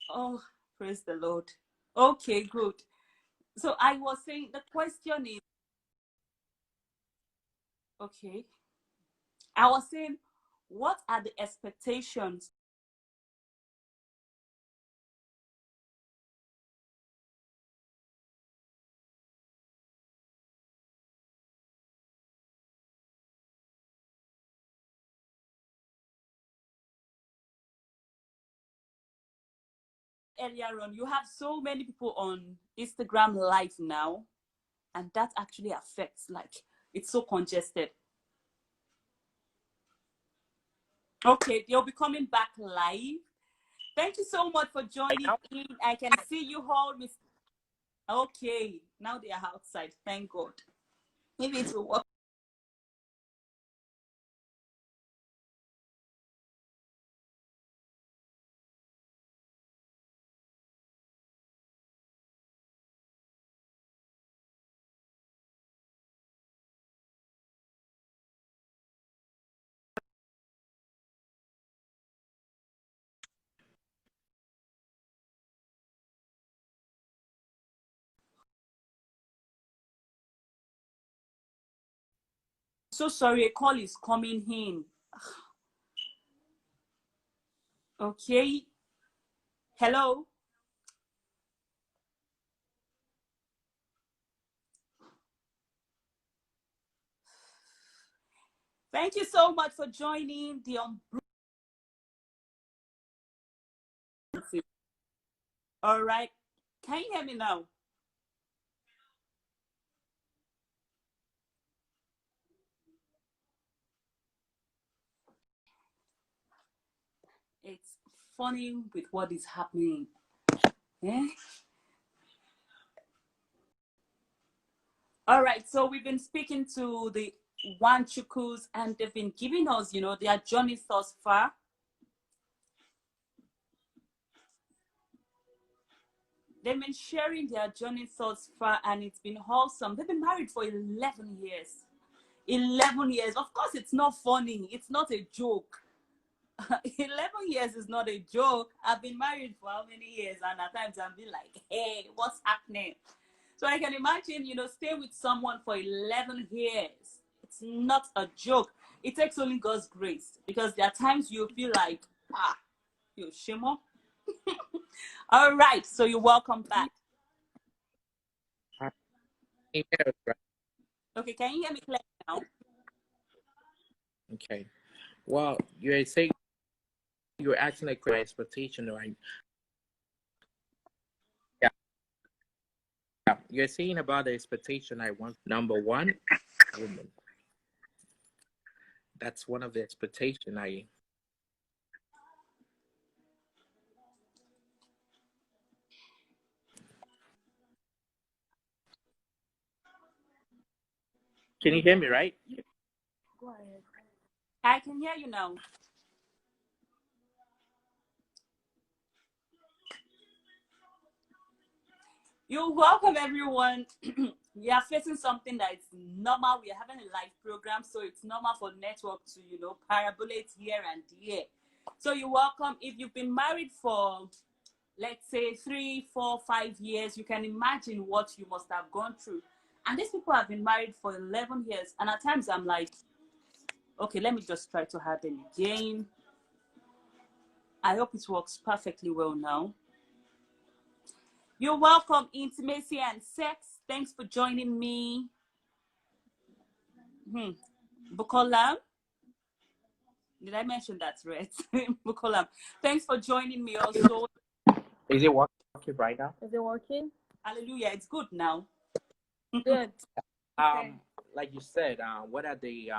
Speaker 3: Oh, praise the Lord. Okay, good. So I was saying the question is, okay. I was saying, what are the expectations earlier on? You have so many people on Instagram live now, and that actually affects, like, it's so congested. Okay, they'll be coming back live. Thank you so much for joining in. I can see you all. Okay, now they are outside. Thank God. Maybe it will work. So sorry, a call is coming in. Okay. Hello. Thank you so much for joining the All right. Can you hear me now? It's funny with what is happening. Yeah. All right. So we've been speaking to the Wanchukus, and they've been giving us, their journey thus far. They've been sharing their journey thus far, and it's been wholesome. They've been married for 11 years. 11 years. Of course, it's not funny. It's not a joke. 11 years is not a joke. I've been married for how many years? And at times I'm be like, hey, what's happening? So I can imagine, stay with someone for 11 years. It's not a joke. It takes only God's grace, because there are times you feel like, you shimo. All right. So you're welcome back. Okay. Can you hear me clearly now?
Speaker 1: Okay. Well, you're saying you're acting like your expectation, right? Yeah. Yeah. You're saying about the expectation I want. Number one, woman. That's one of the expectation I. Can you hear me, right?
Speaker 2: Go ahead.
Speaker 3: I can hear you now. You're welcome, everyone. We are facing something that is normal. We are having a live program, so it's normal for network to, parabolate here and there. So you're welcome. If you've been married for, let's say, 3, 4, 5 years, you can imagine what you must have gone through. And these people have been married for 11 years. And at times I'm like, okay, let me just try to add them again. I hope it works perfectly well now. You're welcome, Intimacy and Sex. Thanks for joining me. Bukola. Did I mention that right? Bukola. Thanks for joining me also.
Speaker 1: Is it working right now?
Speaker 2: Is it working?
Speaker 3: Hallelujah. It's good now.
Speaker 2: Good. Okay.
Speaker 1: Like you said, what are the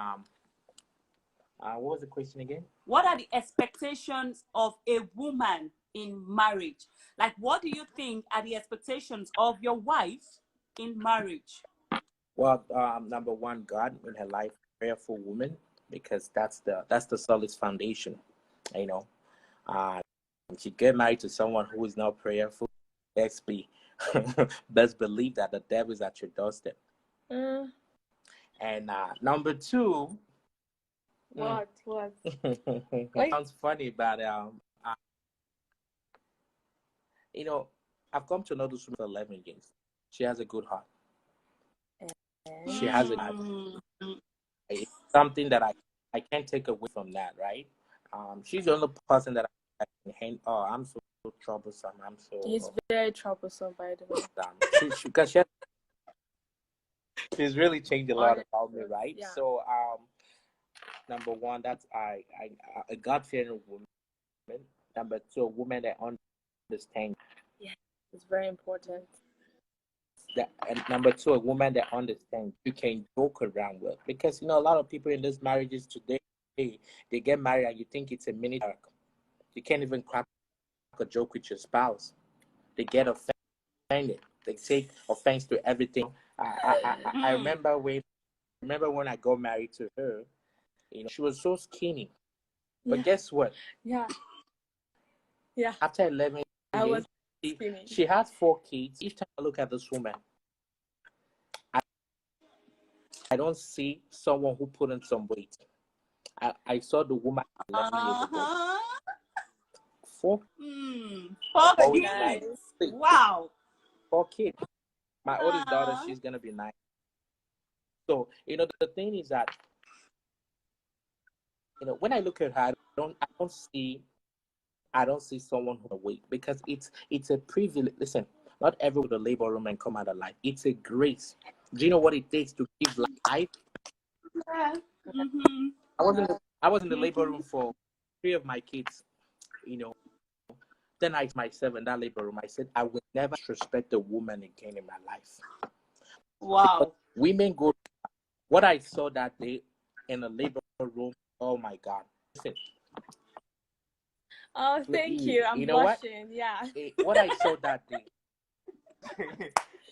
Speaker 1: What was the question again?
Speaker 3: What are the expectations of a woman in marriage? Like, what do you think are the expectations of your wife in marriage?
Speaker 1: Well, number one, God in her life, prayerful woman, because that's the solid foundation. You know, if you get married to someone who is not prayerful, be best believe that the devil is at your doorstep.
Speaker 2: Mm.
Speaker 1: And number two,
Speaker 2: What?
Speaker 1: it sounds funny, but you know, I've come to know this woman for 11 years. She has a good heart. She has a heart. It's something that I can't take away from that, right? She's the only person that I can hang. Oh, I'm so troublesome. I'm so.
Speaker 2: He's very troublesome, by the way.
Speaker 1: Because she's really changed a lot about me, right?
Speaker 2: Yeah.
Speaker 1: So, number one, that's a God-fearing woman. Number two, a woman that understands.
Speaker 2: Yeah, it's very important.
Speaker 1: And number two, a woman that understands you can joke around with, because a lot of people in these marriages today, they get married and you think it's a mini arc. You can't even crack a joke with your spouse. They get offended. They take offense to everything. I remember when I got married to her. She was so skinny, but guess what?
Speaker 2: Yeah.
Speaker 1: After 11
Speaker 2: I
Speaker 1: years,
Speaker 2: was skinny.
Speaker 1: she has 4 kids. Each time I look at this woman, I don't see someone who put on some weight. I saw the woman 11 years ago. 4
Speaker 3: kids. Wow.
Speaker 1: 4 kids. My oldest daughter, she's gonna be 9. So the thing is that when I look at her, I don't see someone who can wait, because it's a privilege. Listen, not everyone with a labor room and come out alive. It's a grace. Do you know what it takes to give life?
Speaker 3: Yeah.
Speaker 1: I was in the labor room for 3 of my kids. Then I myself in that labor room. I said I will never disrespect a woman again in my life.
Speaker 3: Wow.
Speaker 1: Because women go. What I saw that day in the labor room. Oh my God. Listen.
Speaker 2: Oh, thank you. I'm blushing.
Speaker 1: Yeah. What I saw that day.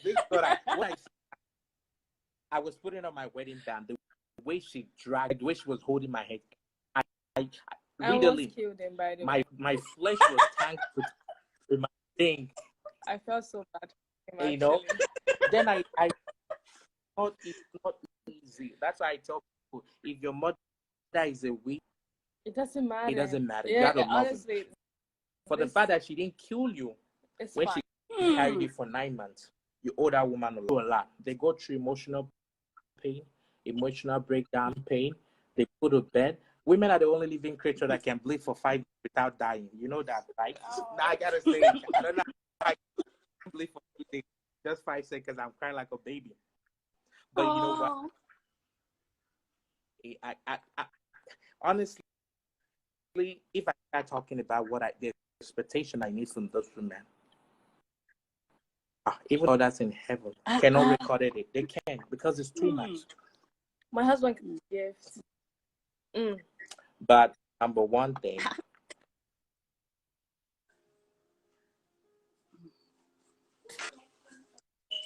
Speaker 1: This is what I was putting on my wedding band. The way she dragged, the way she was holding my head. I
Speaker 2: almost killed him, by the way.
Speaker 1: My flesh was tangled with my thing.
Speaker 2: I felt so bad for him,
Speaker 1: Then I thought it's not easy. That's why I tell people, if your mother is a weak,
Speaker 2: it doesn't matter.
Speaker 1: It doesn't matter.
Speaker 2: Yeah,
Speaker 1: you gotta love
Speaker 2: honestly,
Speaker 1: him. For the fact that she didn't kill you when
Speaker 2: fine.
Speaker 1: She carried you for 9 months, you owe that woman a lot. They go through emotional pain, emotional breakdown pain. They go to bed. Women are the only living creature that can bleed for 5 days without dying. You know that, right? Now I gotta say it. I don't know how I can bleed for 2 days. Just 5 seconds, I'm crying like a baby. But you know what? I honestly, if I start talking about the expectation I need from those women, even though that's in heaven, cannot record it. They can, because it's too much.
Speaker 2: My husband can gift.
Speaker 1: But number one thing.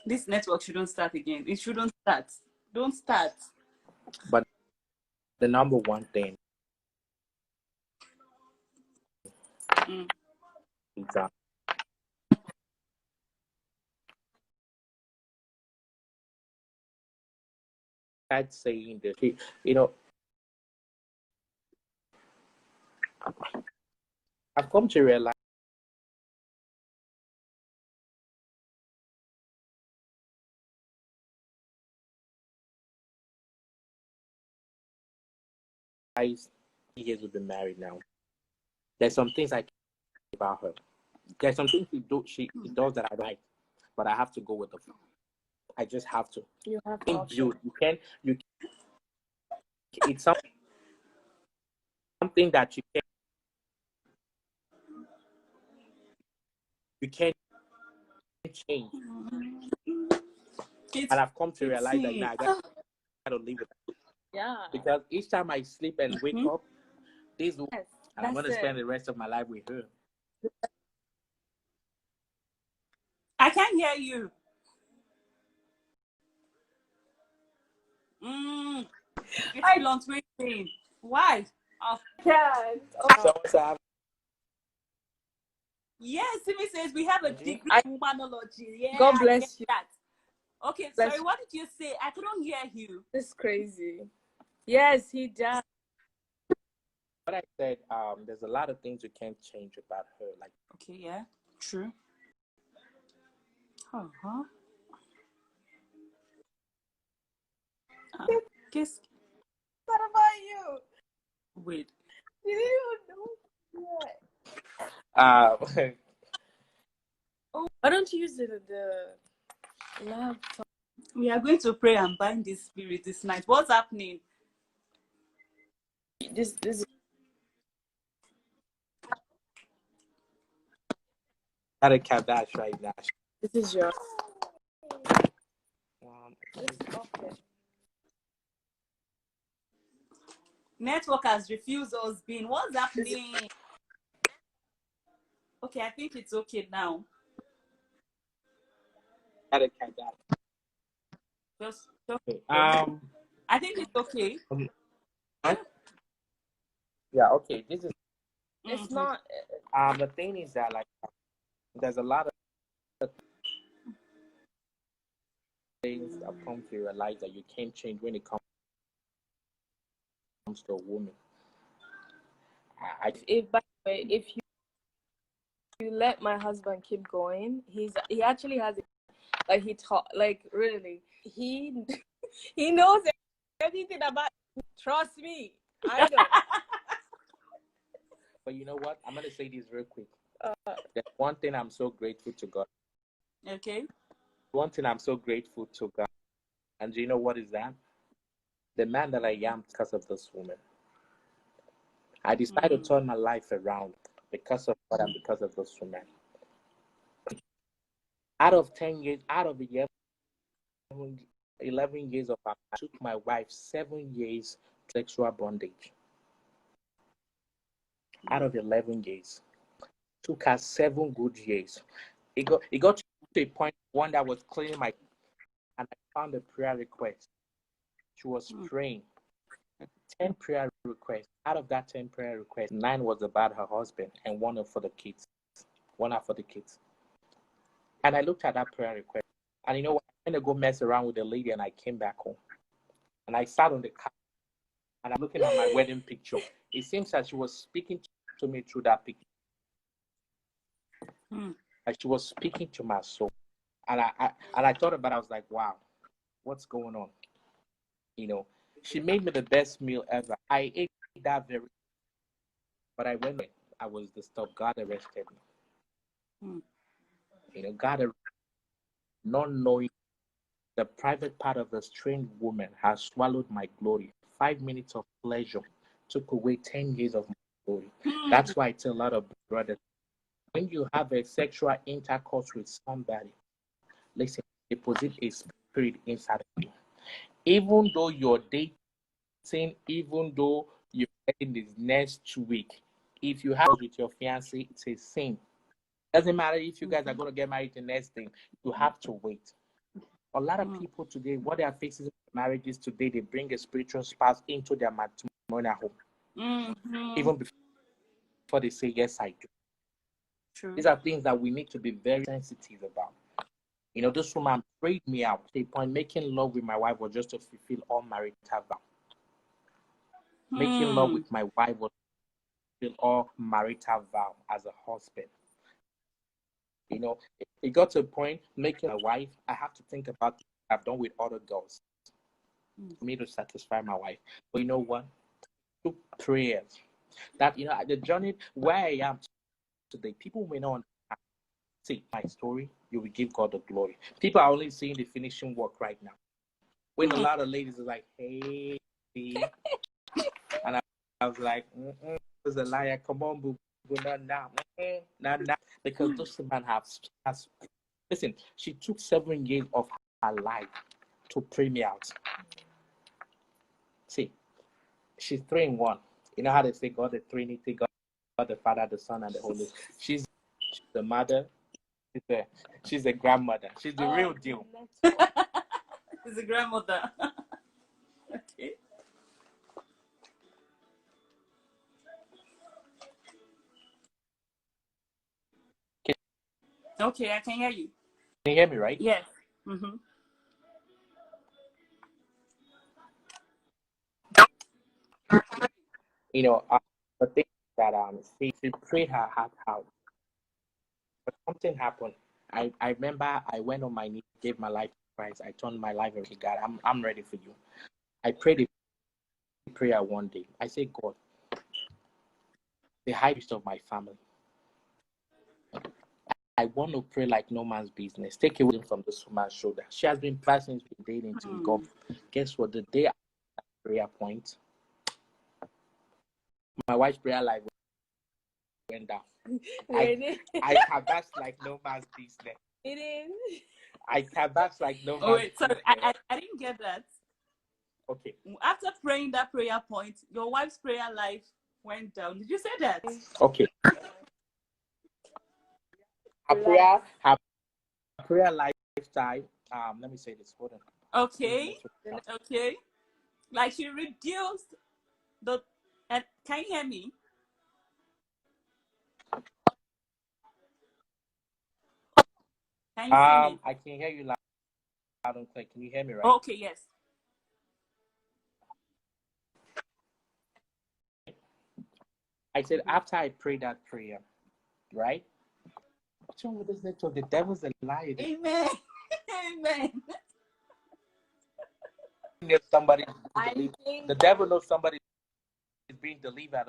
Speaker 3: This network shouldn't start again. It shouldn't start. Don't start.
Speaker 1: But the number one thing is that I'd saying this, I've come to realize years we've been married now. There's some things I care about her. There's some things she does that I don't like, but I have to go with the flow. I just have to.
Speaker 2: You have to.
Speaker 1: It's something that you can't change. And I've come to realize that now I gotta live with that.
Speaker 2: Yeah.
Speaker 1: Because each time I sleep and wake up, this woman,
Speaker 2: Yes,
Speaker 1: and I'm
Speaker 2: that's
Speaker 1: gonna
Speaker 2: it.
Speaker 1: spend the rest of my life with her.
Speaker 3: I can't hear you. It's still on Twitter. Why? Oh.
Speaker 2: Can't.
Speaker 1: So I
Speaker 3: Yes, Simi says we have a degree in humanology. Yeah,
Speaker 2: God
Speaker 3: I
Speaker 2: bless
Speaker 3: get
Speaker 2: you.
Speaker 3: that. Okay,
Speaker 2: Bless
Speaker 3: sorry,
Speaker 2: you.
Speaker 3: what did you say? I couldn't hear you.
Speaker 2: It's crazy. Yes, he does.
Speaker 1: what I said, there's a lot of things you can't change about her. Like,
Speaker 3: Okay, yeah, true. Uh-huh. Guess.
Speaker 2: What about you?
Speaker 3: Wait.
Speaker 2: Did you know?
Speaker 1: uh,
Speaker 2: Why don't you use the laptop?
Speaker 3: We are going to pray and bind this spirit this night. What's happening?
Speaker 2: This
Speaker 1: got a Kadash right now.
Speaker 2: is your.
Speaker 3: Network has refused us being. What's happening? Okay, I think it's okay now.
Speaker 1: Got a Kadash.
Speaker 3: Just I think it's okay.
Speaker 1: Yeah, okay. This is.
Speaker 2: It's not.
Speaker 1: The thing is that like, there's a lot of things that come to realize that you can't change when it comes to a woman.
Speaker 2: If by the way, if you let my husband keep going, he actually has like he taught like really he he knows everything about. Trust me, I know.
Speaker 1: But you know what? I'm gonna say this real quick. There's one thing I'm so grateful to God.
Speaker 3: Okay.
Speaker 1: One thing I'm so grateful to God. And do you know what is that? The man that I am because of this woman. I decided to turn my life around because of God and because of this woman. Out of 10 years, out of 11 years of life, I took my wife 7 years sexual bondage. Out of 11 years. Took her 7 good years. It got to a point, one that was cleaning my, and I found a prayer request. She was praying. 10 prayer requests. Out of that 10 prayer requests, 9 was about her husband and 1 for the kids. 1 for the kids. And I looked at that prayer request. And you know what? I went to go mess around with the lady and I came back home. And I sat on the couch and I'm looking at my wedding picture. It seems that she was speaking to me through that picture. Like she was speaking to my soul. And I thought about it, I was like, wow, what's going on? You know, she made me the best meal ever. I ate that very, but I went, I was disturbed. God arrested me. You know, God, not knowing the private part of the strange woman has swallowed my glory. 5 minutes of pleasure took away 10 years of my glory. That's why I tell a lot of brothers, when you have a sexual intercourse with somebody, listen, deposit a spirit inside of you. Even though you're dating, even though you're in this next 2 weeks, if you have with your fiance, it's a sin. Doesn't matter if you guys are going to get married the next thing, you have to wait. A lot of people today, what they are facing in marriages today, they bring a spiritual spouse into their matrimonial home. Even before they say, yes, I do.
Speaker 3: True.
Speaker 1: These are things that we need to be very sensitive about. You know, this woman prayed me out to a point. Making love with my wife was just to fulfill all marital vow. Making love with my wife was to fulfill all marital vow as a husband. You know, it got to a point, making my wife, I have to think about what I've done with other girls for me to satisfy my wife. But you know what? Through prayers, that, you know, the journey where I am today, people may not see my story, you will give God the glory. People are only seeing the finishing work right now. When a lot of ladies are like, hey, and I was like, it was a liar. Come on, boo, not now, not now, because this man has. Listen, she took 7 years of her life to pray me out. See, she's 3 in 1. You know how they say God the Trinity, God the Father, the Son, and the Holy. She's the mother. She's the grandmother. She's the real deal.
Speaker 3: She's a grandmother. Okay. Okay, I can hear you.
Speaker 1: Can you hear me, right?
Speaker 3: Yes. Mm-hmm.
Speaker 1: You know, the thing that she prayed her heart out, but something happened. I remember I went on my knees, gave my life to Christ. I turned my life over to God. I'm ready for you. I prayed a prayer one day. I said, God, the high priest of my family, I want to pray like no man's business. Take away from this woman's shoulder. She has been passing, been dating to God. Guess what? The day after that prayer point, my wife's prayer life went down. I cabashed like no man's business.
Speaker 2: It is.
Speaker 1: I cabashed like no man's
Speaker 3: Oh wait, sorry,
Speaker 1: business.
Speaker 3: I didn't get that.
Speaker 1: Okay.
Speaker 3: After praying that prayer point, your wife's prayer life went down. Did you say that?
Speaker 1: Okay. Her prayer lifestyle. Let me say this. Hold on.
Speaker 3: Okay. Okay. Like she reduced the. Can you hear me? Can you see me?
Speaker 1: I can hear you loud and clear. Can you hear me right?
Speaker 3: Okay. Yes.
Speaker 1: I said after I prayed that prayer, right? What's wrong with this network? The devil's a liar.
Speaker 3: Amen. Amen.
Speaker 1: Somebody,
Speaker 2: think
Speaker 1: the devil knows somebody is being delivered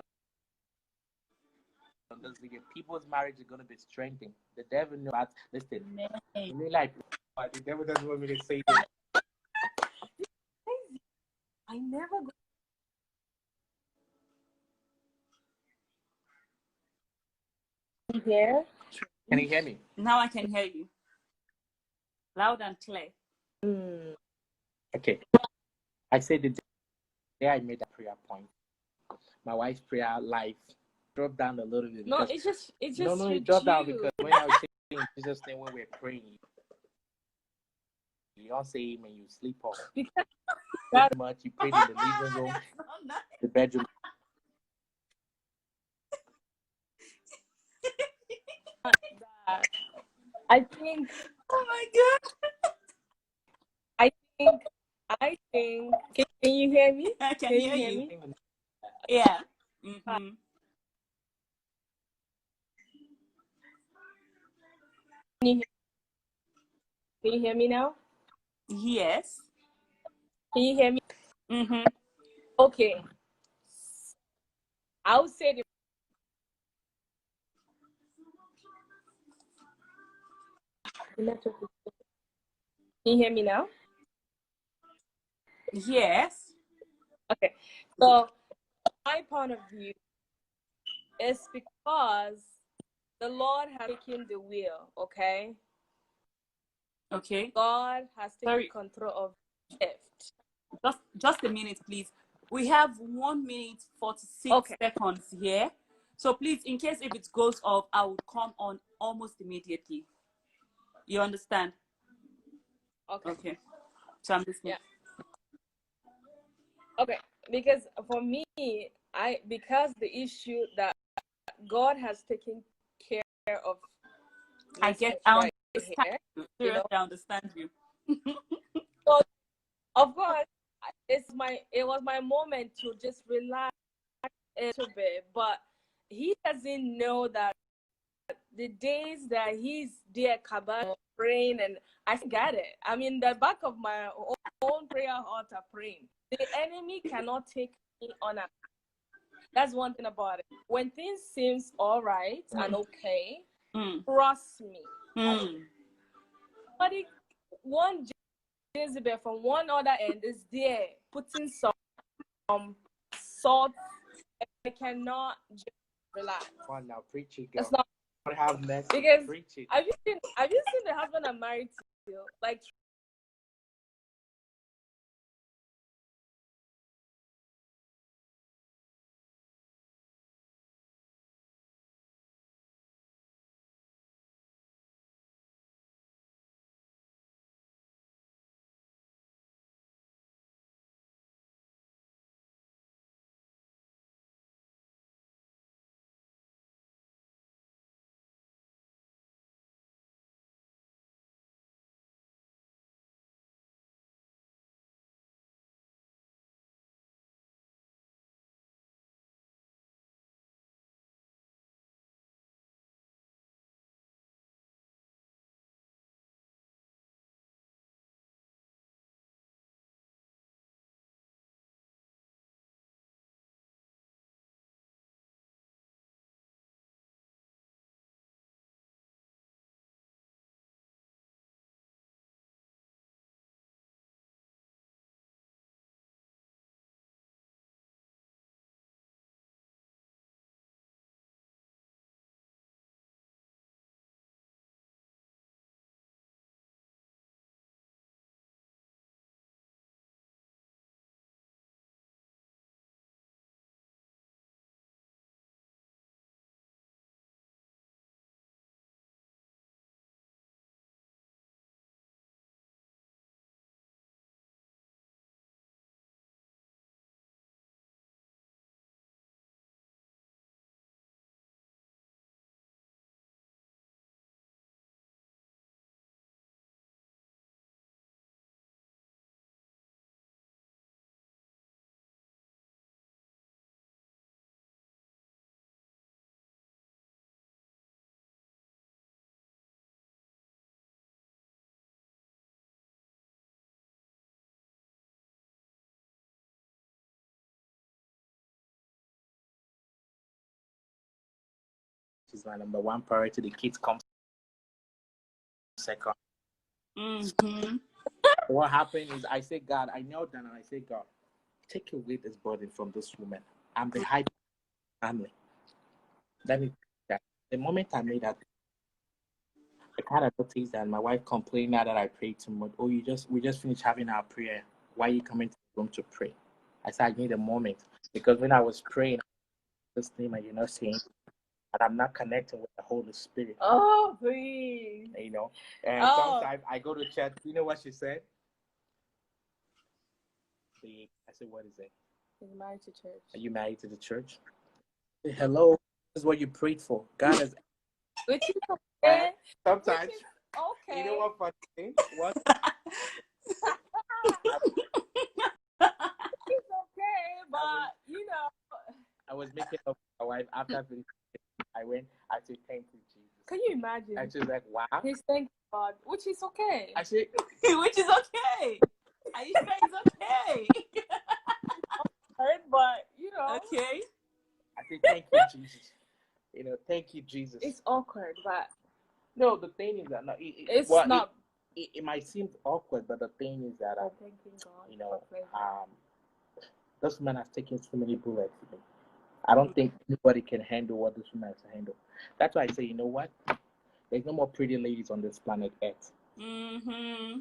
Speaker 1: on this video. People's marriage is going to be strengthened. The devil knows that. Listen, really like the devil doesn't want me to say that.
Speaker 2: I never go here.
Speaker 1: Can you hear me?
Speaker 3: Now I can hear you loud and clear.
Speaker 1: Okay. I said the day I made that prayer point, my wife's prayer life dropped down a little bit.
Speaker 2: No, it's just
Speaker 1: no, it dropped down because when I was saying in Jesus' name when we're praying, you don't say amen, you sleep off. That much you prayed in the living room, the bedroom.
Speaker 2: I think.
Speaker 3: Oh my God.
Speaker 2: I think. Can you hear me?
Speaker 3: I can hear you.
Speaker 2: Me?
Speaker 3: Yeah. Mm-hmm.
Speaker 2: Can you hear me now?
Speaker 3: Yes.
Speaker 2: Can you hear me?
Speaker 3: Mm-hmm.
Speaker 2: Okay. I would say Can you hear me now?
Speaker 3: Yes.
Speaker 2: Okay. So my point of view is because the Lord has taken the wheel, okay?
Speaker 3: Okay.
Speaker 2: God has taken control of the shift.
Speaker 3: Just a minute, please. We have 1 minute 46 seconds here. So please, in case if it goes off, I will come on almost immediately. You understand? Okay. So I'm listening.
Speaker 2: Yeah. Okay. Because for me, because the issue that God has taken care of.
Speaker 3: I understand you. Seriously, I understand you.
Speaker 2: So, of course, it was my moment to just relax a little bit, but he doesn't know that the days that he's there praying, and I got it. I'm in the back of my own prayer altar praying. The enemy cannot take me on a. That's one thing about it. When things seems all right and okay, trust me. But one Jezebel from one other end is there putting some salt. I cannot just relax.
Speaker 1: Come on now, preach it, girl.
Speaker 2: It's not
Speaker 1: have message.
Speaker 2: Because
Speaker 1: preach it.
Speaker 2: have you seen the husband I'm married to? Like
Speaker 1: She's my number one priority. The kids come second.
Speaker 3: Mm-hmm.
Speaker 1: What happened is I say, God, I knelt down and I say, God, take away this burden from this woman. I'm the high family. Let me that. The moment I made that, I kind of noticed that my wife complained now that I prayed too much. Oh, we just finished having our prayer. Why are you coming to the room to pray? I said, I need a moment. Because when I was praying, this name and you're not saying, and I'm not connecting with the Holy Spirit.
Speaker 2: Oh, please.
Speaker 1: You know? And sometimes I go to church. You know what she said? I said, what is it?
Speaker 2: Are you married to church?
Speaker 1: Are you married to the church? Hello, this is what you prayed for. God is.
Speaker 2: Which is okay.
Speaker 1: Sometimes.
Speaker 2: Which is okay.
Speaker 1: You know what funny thing? What?
Speaker 2: It's okay, but you know.
Speaker 1: I was making up with my wife after I said, thank you, Jesus.
Speaker 2: Can you imagine?
Speaker 1: And she's like, wow.
Speaker 2: He's thank God, which is okay.
Speaker 1: I said,
Speaker 3: which is okay. Are you sure it's okay?
Speaker 2: But you know.
Speaker 3: Okay.
Speaker 1: I said, thank you, Jesus. You know, thank you, Jesus.
Speaker 2: It's awkward, but
Speaker 1: no, the thing is that
Speaker 2: it's not.
Speaker 1: It might seem awkward, but the thing is that
Speaker 2: Thanking God.
Speaker 1: you know, this man has taken so many bullets. I don't think anybody can handle what this woman has to handle. That's why I say, you know what? There's no more pretty ladies on this planet Earth.
Speaker 3: Mm-hmm.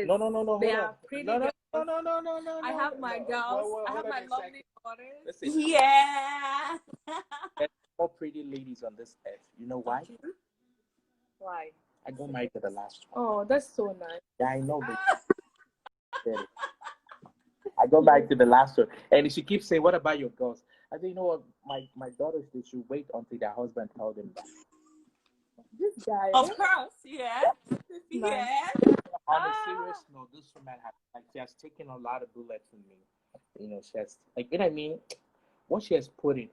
Speaker 1: No.
Speaker 2: They are pretty.
Speaker 1: No.
Speaker 2: I have my girls. I have my lovely daughters.
Speaker 1: Listen,
Speaker 3: yeah.
Speaker 1: there's more pretty ladies on this earth. You know why?
Speaker 3: Okay.
Speaker 2: Why?
Speaker 1: I got married to the last one.
Speaker 2: Oh, that's so nice.
Speaker 1: Yeah, I know. I got married to the last one, and she keeps saying, "What about your girls?" I say, "You know what? My daughters, they should wait until their husband tells them that."
Speaker 2: This guy.
Speaker 3: Of course, yeah.
Speaker 2: Nice.
Speaker 3: Yeah.
Speaker 1: On a serious note, this woman she has taken a lot of bullets in me. You know, she has you know what I mean? What she has put in,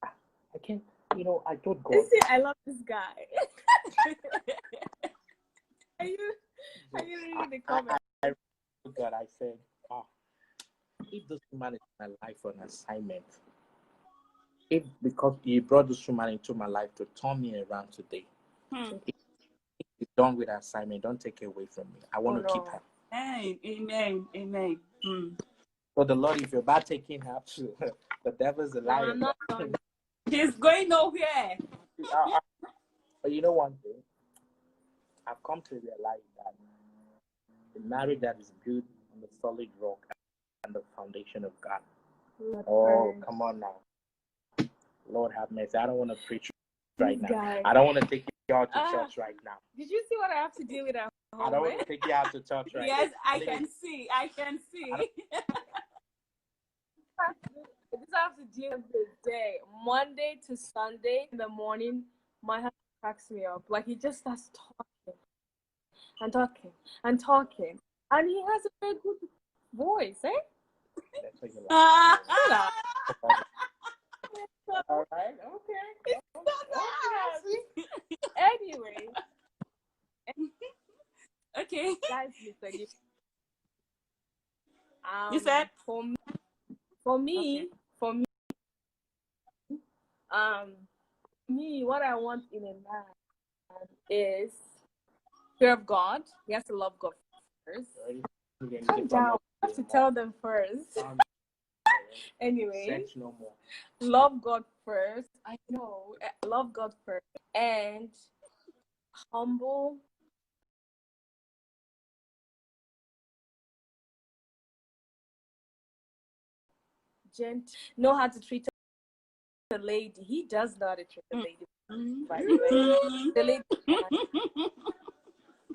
Speaker 1: I can't. You know, I told God.
Speaker 2: You see, I love this guy. Are you reading the comments?
Speaker 1: I God, I said, if this woman is my life on assignment, if because you brought this woman into my life to turn me around today, if it's done with her assignment, don't take it away from me. I want to keep her.
Speaker 3: Amen.
Speaker 1: So the Lord, if you're about taking her, the devil's a liar.
Speaker 2: I'm not done.
Speaker 3: He's going nowhere.
Speaker 1: But you know one thing, I've come to realize that the marriage that is built on the solid rock and the foundation of God. Oh, come on now. Lord have mercy. I don't want to preach right now. I don't want to take you out to church right now.
Speaker 2: Did you see what I have to deal with at home?
Speaker 1: I don't want to take you out to church right now.
Speaker 3: Yes, I can see.
Speaker 2: This I have to deal with this day. Monday to Sunday in the morning, my husband cracks me up. Like he just starts talking. And he has a very good voice, eh?
Speaker 1: That's what you like. All right, okay.
Speaker 2: Anyway.
Speaker 3: Okay.
Speaker 2: Guys, listen.
Speaker 3: You said?
Speaker 2: For me, what I want in a man is fear of God. He has to love God first. Calm down. I have to tell them first. Anyway,
Speaker 1: no more.
Speaker 2: love God first. I know. Love God first. And humble. Gentle. Know how to treat a lady. He does know how to treat a lady. By the way. The lady.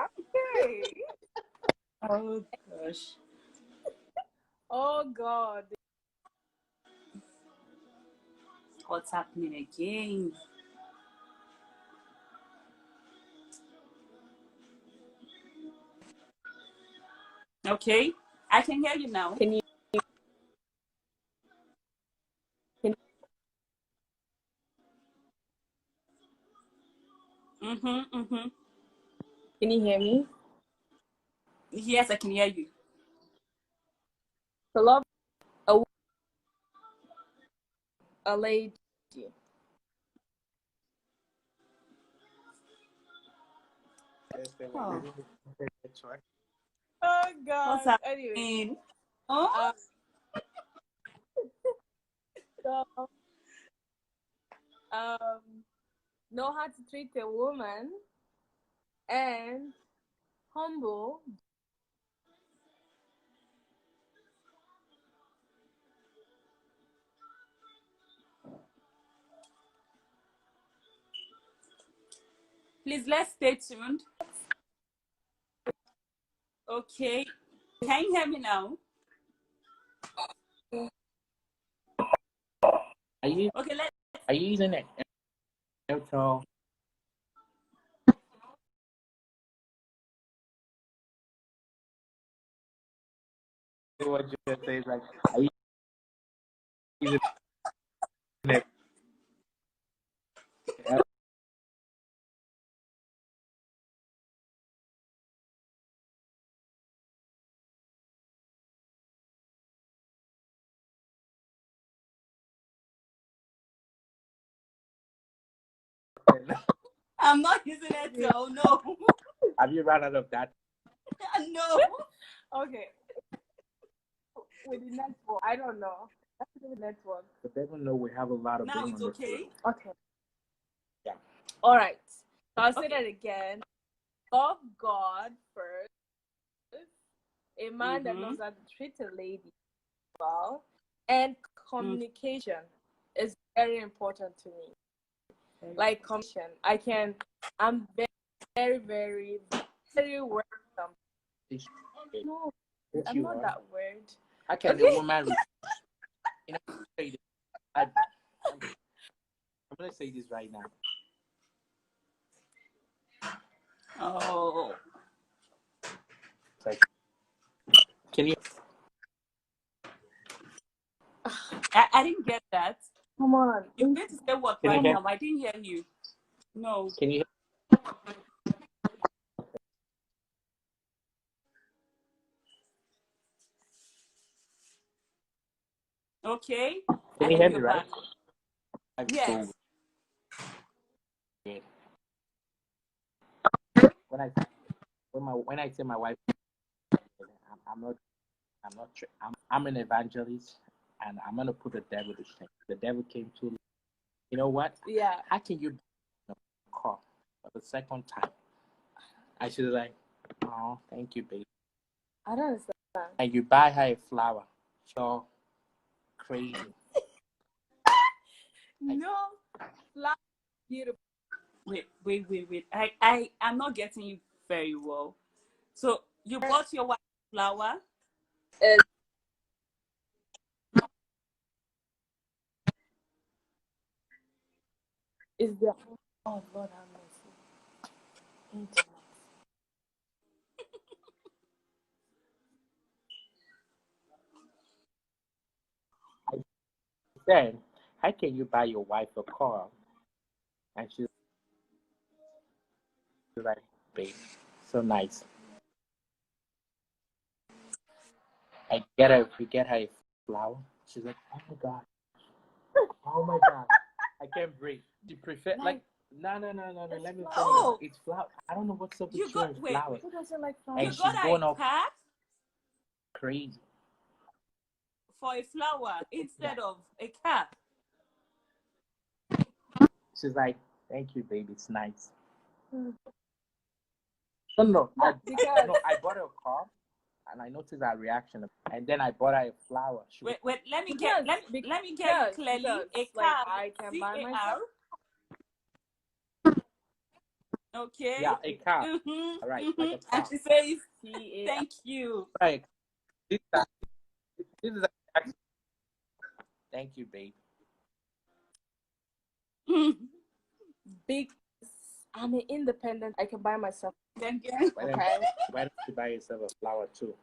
Speaker 2: Okay.
Speaker 3: Oh gosh.
Speaker 2: Oh God.
Speaker 3: What's happening again? Okay, I can hear you now.
Speaker 2: Can you? Can you hear me?
Speaker 3: Yes, I can hear you.
Speaker 2: To love a lady
Speaker 3: Oh,
Speaker 2: Oh God.
Speaker 3: what's
Speaker 2: Anyway,
Speaker 3: happening? Oh,
Speaker 2: so know how to treat a woman and humble.
Speaker 3: please let's stay tuned. Okay, can you hear me now? Okay, let's.
Speaker 1: Are you using it? Airtel? What you just say is like, are you using it?
Speaker 3: I'm not using it. So no,
Speaker 1: Have you run out of that?
Speaker 3: no.
Speaker 2: Okay. With the network, I don't know. That's the network.
Speaker 1: But they don't know we have a lot of
Speaker 3: Now
Speaker 1: them
Speaker 3: it's
Speaker 1: on this
Speaker 3: okay.
Speaker 1: road.
Speaker 2: Okay.
Speaker 1: Yeah.
Speaker 2: All right. So I'll say
Speaker 3: Okay.
Speaker 2: that again. Love God first. A man that knows how to treat a lady well, and communication is very important to me. Like communication, I'm very, very, very welcome. No,
Speaker 1: Yes,
Speaker 2: I'm
Speaker 1: you
Speaker 2: not
Speaker 1: are.
Speaker 2: that weird.
Speaker 1: How can
Speaker 2: Okay.
Speaker 1: a woman? You know, say this. I'm gonna say this right now.
Speaker 3: Oh,
Speaker 1: It's like, can you?
Speaker 3: I didn't get that.
Speaker 2: Come on.
Speaker 3: You're going to say what
Speaker 1: Can you
Speaker 3: right
Speaker 1: hear?
Speaker 3: now? I didn't hear you. No.
Speaker 1: Can you?
Speaker 3: Okay.
Speaker 1: Can
Speaker 3: I
Speaker 1: you
Speaker 3: think
Speaker 1: hear me?
Speaker 3: you're
Speaker 1: Right?
Speaker 3: back.
Speaker 1: I'm
Speaker 3: Yes.
Speaker 1: so weird. When I when I tell my wife, I'm not I'm an evangelist, and I'm gonna put the devil to shame. The devil came to. You know what?
Speaker 2: Yeah.
Speaker 1: How can you call for the second time? I should like, oh, thank you, baby.
Speaker 2: I don't understand.
Speaker 1: And you buy her a flower. So crazy.
Speaker 2: No. Flower, beautiful.
Speaker 3: Wait. I am not getting you very well. So you bought your wife flower.
Speaker 2: Is the oh Lord have mercy. Internet.
Speaker 1: I said, how can you buy your wife a car? And she's like, babe, so nice. We get her a flower. She's like, oh my god, I can't breathe. You prefer like no. Let me tell you,
Speaker 3: Oh,
Speaker 1: it's flower. I don't know what's up with
Speaker 3: you
Speaker 1: you
Speaker 3: got
Speaker 1: and
Speaker 3: wait.
Speaker 1: flowers.
Speaker 2: Who doesn't like
Speaker 1: And
Speaker 3: You
Speaker 2: flowers?
Speaker 3: got
Speaker 1: she's
Speaker 3: her
Speaker 1: going
Speaker 3: a
Speaker 1: off
Speaker 3: card
Speaker 1: crazy.
Speaker 3: for a flower instead of a car.
Speaker 1: She's like, thank you, baby, it's nice.
Speaker 2: Hmm.
Speaker 1: No,
Speaker 2: Because
Speaker 1: I bought her a car, and I noticed her reaction, and then I bought her a flower.
Speaker 3: Wait. Let me
Speaker 2: because
Speaker 3: let me get you clearly. A
Speaker 2: like
Speaker 3: car,
Speaker 2: I can buy
Speaker 3: CAR.
Speaker 2: myself.
Speaker 3: Okay.
Speaker 1: Yeah, a car, right, like a
Speaker 3: And
Speaker 1: car.
Speaker 3: she says,
Speaker 2: CA
Speaker 3: "Thank you."
Speaker 1: Right. This, this is thank you, babe.
Speaker 2: big. I'm an independent. I can buy myself.
Speaker 3: Then again.
Speaker 2: Okay.
Speaker 1: Why don't you buy yourself a flower too?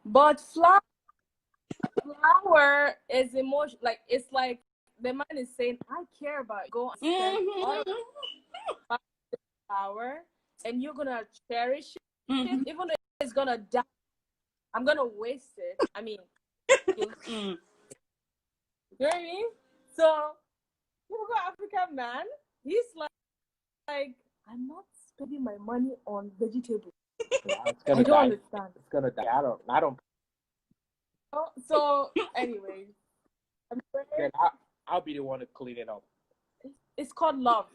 Speaker 2: But flower is emotion. Like it's like the man is saying, "I care about you." Go and spend all of the flower, and you're gonna cherish it, even though it's gonna die. I'm gonna waste it. I mean, you know what I mean? So, typical African man, he's like I'm not spending my money on vegetables?
Speaker 1: Yeah,
Speaker 2: I don't understand.
Speaker 1: It's gonna die. I don't.
Speaker 2: So, anyways,
Speaker 1: Then I'll be the one to clean it up.
Speaker 2: It's called love.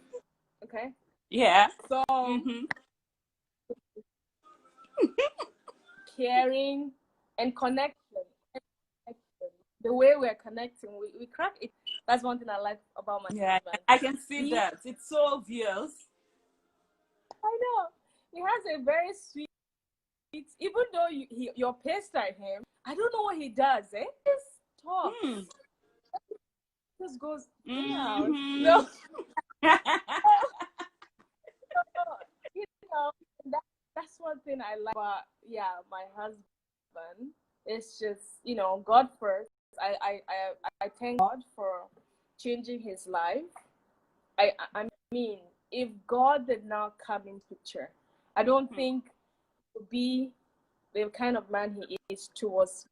Speaker 2: Okay.
Speaker 3: Yeah.
Speaker 2: So caring and connection. The way we're connecting, we crack it. That's one thing I like about my husband.
Speaker 3: I can see that. It's so obvious.
Speaker 2: I know. He has a very sweet, even though you're pissed at him, I don't know what he does, eh? Just talks. Just goes, yeah. No. That's one thing I like about my husband. It's just, God first. I thank God for changing his life. I mean, if God did not come in picture, I don't think he would be the kind of man he is towards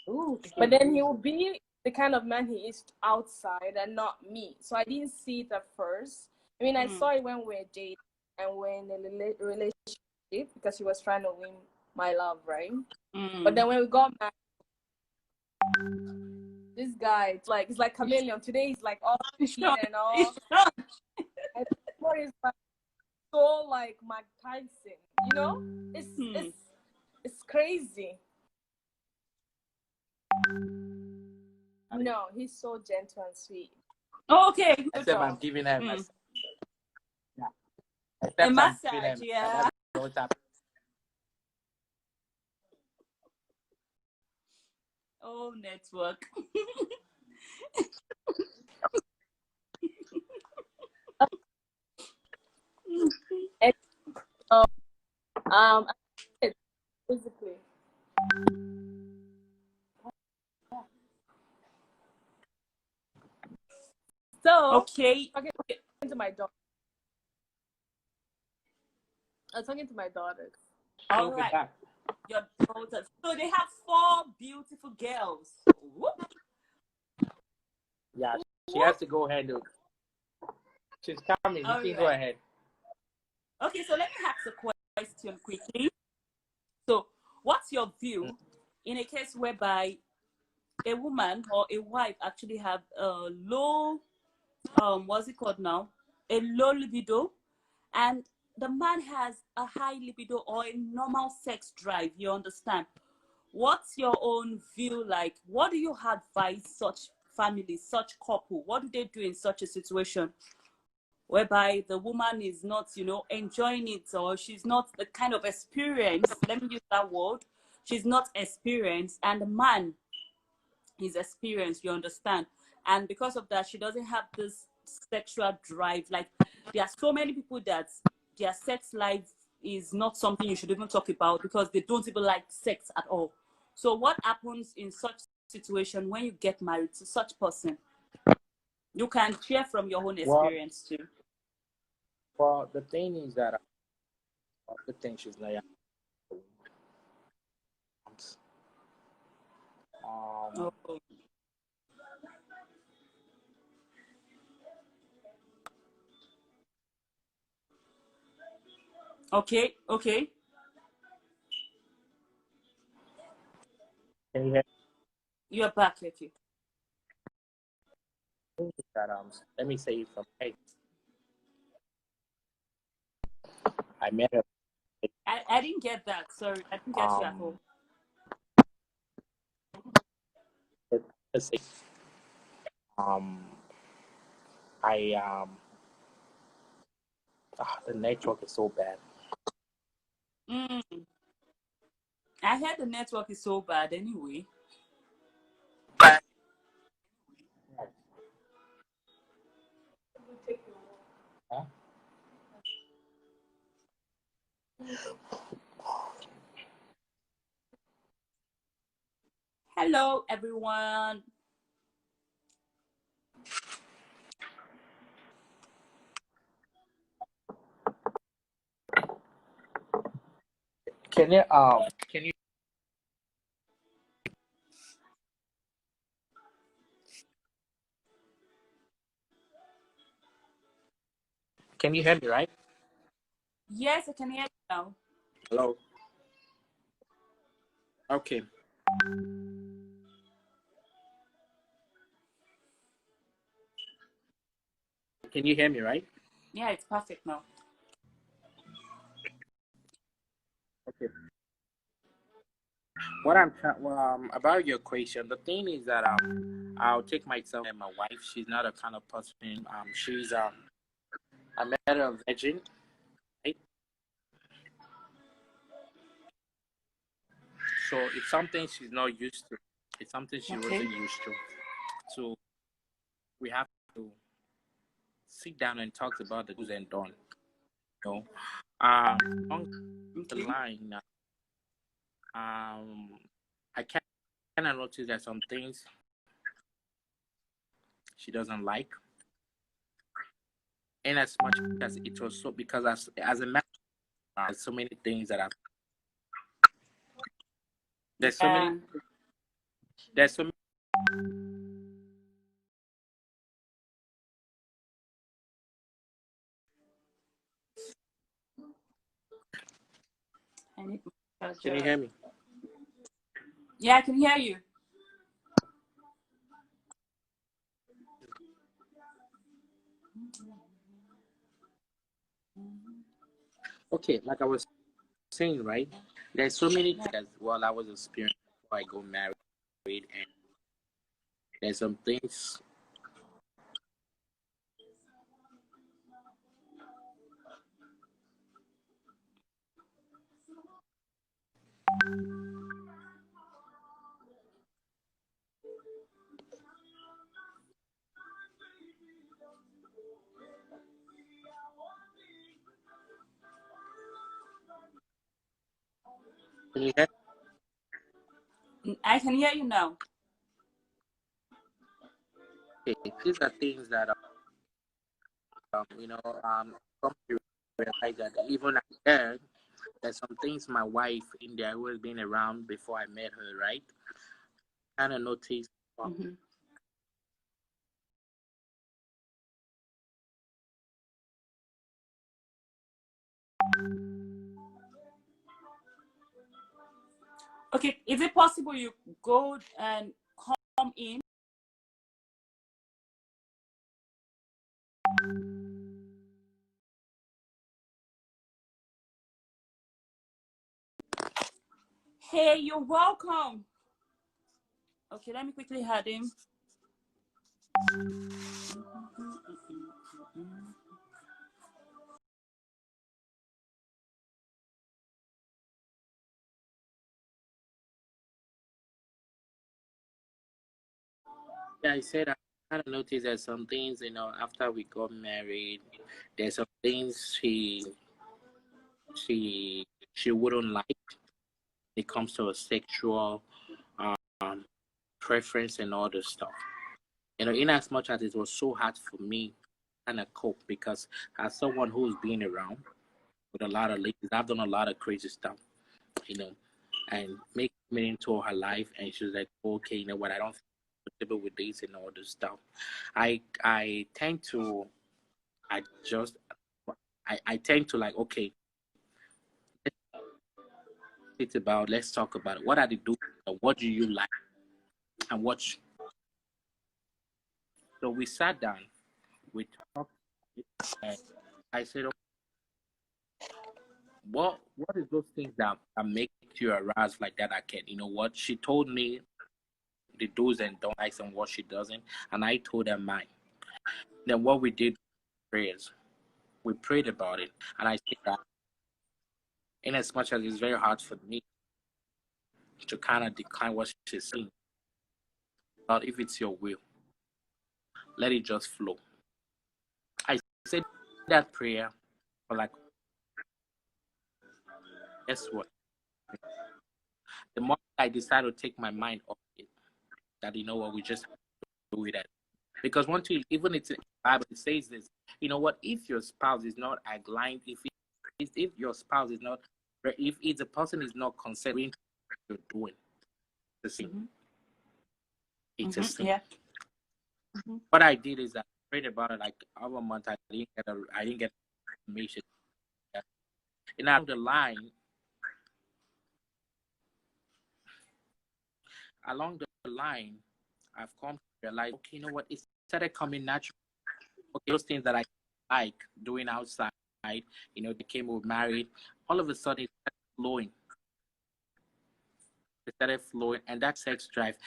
Speaker 2: me. But then he will be the kind of man he is outside and not me. So I didn't see it at first. I mean, I saw it when we were dating and we're in a relationship because he was trying to win my love, right? But then when we got married, this guy, it's like chameleon. Today he's like all skin and all. And tomorrow he's like so like Mike Tyson. It's crazy. No, he's so gentle and sweet.
Speaker 3: Okay.
Speaker 1: Except I'm giving him
Speaker 3: a massage. Yeah. Oh, network.
Speaker 2: Physically. So
Speaker 3: okay.
Speaker 2: I'm talking to my daughter. I'm talking to my daughters.
Speaker 3: All right. Your daughters. So they have 4 beautiful girls. Whoop.
Speaker 1: Yeah, she has to go ahead. She's coming. You can go ahead.
Speaker 3: Okay, so let me ask a question quickly. So, what's your view in a case whereby a woman or a wife actually have a low, what's it called now? A low libido, and the man has a high libido or a normal sex drive, you understand? What's your own view like? What do you advise such families, such couple? What do they do in such a situation whereby the woman is not, enjoying it, or she's not the kind of experience, let me use that word, she's not experienced, and the man is experienced, you understand? And because of that, she doesn't have this sexual drive. Like, there are so many people that their sex life is not something you should even talk about because they don't even like sex at all. So what happens in such situation when you get married to such person? You can share from your own experience too.
Speaker 1: Well, the thing is that the thing she's like,
Speaker 3: Okay.
Speaker 1: Can you hear?
Speaker 3: You're back, okay.
Speaker 1: That let me say from hey, I met her.
Speaker 3: I didn't get that. Sorry, I didn't get you at all.
Speaker 1: Let's say, the network is so bad.
Speaker 3: I heard the network is so bad anyway.
Speaker 1: Huh?
Speaker 3: Hello, everyone.
Speaker 1: Can you can you hear me, right?
Speaker 3: Yes, I can hear you now.
Speaker 1: Hello. Okay. Can you hear me, right?
Speaker 3: Yeah, it's perfect now.
Speaker 1: Okay. What I'm trying, about your question, the thing is that I'll take myself and my wife. She's not a kind of person. She's a matter of virgin, right? So it's something she's not used to. It's something she
Speaker 3: Okay.
Speaker 1: wasn't used to. So we have to sit down and talk about the do's and don'ts. You know, along the
Speaker 3: Okay.
Speaker 1: line, I kind of notice that some things she doesn't like, and as much as it was so because as a man, there's so many things that there's so many
Speaker 3: Yeah.
Speaker 1: there's so many.
Speaker 3: I need my
Speaker 1: Can you
Speaker 3: charger.
Speaker 1: hear me?
Speaker 3: Yeah, I can hear you.
Speaker 1: Okay, like I was saying, right? There's so many things as well I was experiencing before I got married, and there's some things. Can you hear
Speaker 3: I can hear you now.
Speaker 1: me? These are things that come to realize that even there, there's some things my wife in there who has been around before I met her, right? Kind of noticed.
Speaker 3: Mm-hmm. Okay, is it possible you go and come in? Hey, you're welcome. Okay, let me quickly add him.
Speaker 1: Yeah, I said I kind of noticed that some things, after we got married, there's some things she she wouldn't like when it comes to a sexual um preference and all this stuff. In as much as it was so hard for me kind of cope because as someone who's been around with a lot of ladies, I've done a lot of crazy stuff, you know, and make me into her life, and she's like, okay, you know what, I don't feel comfortable with this and all this stuff. I tend to adjust. I tend to like, okay, let's talk about it. What are the do? What do you like? And what? So we sat down, we talked, and I said, okay, what is those things that make you aroused like that? I can, you know what? She told me the do's and don'ts and what she doesn't, and I told her mine. Then what we did prayers. We prayed about it, and I said that in as much as it's very hard for me to kind of decline what she's saying, but if it's your will, let it just flow. I said that prayer for like, guess what? The moment I decided to take my mind off it, that you know what, we just have to do it. Because one thing, even it's in the Bible, it says this. You know what? If your spouse is not aligned, if your spouse is not, if the person is not considering what you're doing, the same.
Speaker 3: Mm-hmm.
Speaker 1: It's a sin.
Speaker 3: Yeah. Mm-hmm.
Speaker 1: What I did is I prayed about it like over a month. I didn't get information. along the line, I've come to realize, okay, you know what? It started coming natural. Okay, those things that I like doing outside, they came, we were married. All of a sudden, it started flowing. And that sex drive.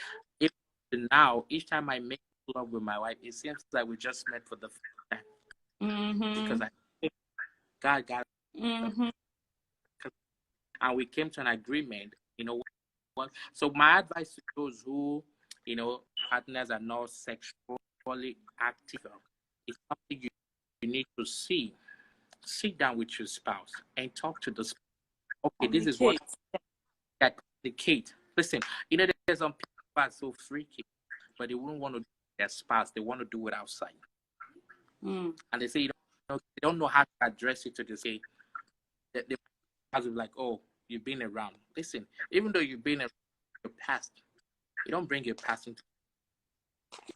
Speaker 1: Even now, each time I make love with my wife, it seems like we just met for the first time. Because I think God got and we came to an agreement, what. So my advice to those who, partners are not sexually active, is something you need to sit down with your spouse and talk to the spouse. Okay, this is what that communicate. Listen, there's some people who are so freaky, but they wouldn't want to do their spouse. They want to do it outside. And they say, they don't know how to address it to the say. The spouse will be like, oh, you've been around. Listen, even though you've been around your past, you don't bring your past into it.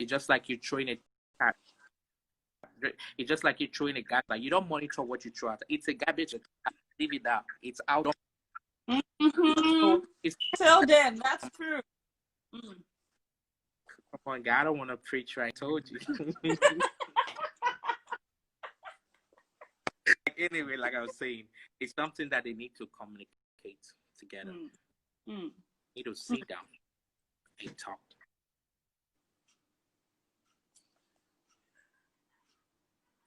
Speaker 1: It's just like you throwing a cat. It's just like you throwing a garbage. Like, you don't monitor what you throw out. It's a garbage. Leave it out. It's out. So
Speaker 3: tell them that's true.
Speaker 1: Come on, God, I don't want to preach. I told you. Anyway, like I was saying, it's something that they need to communicate together. Need to sit down and talk.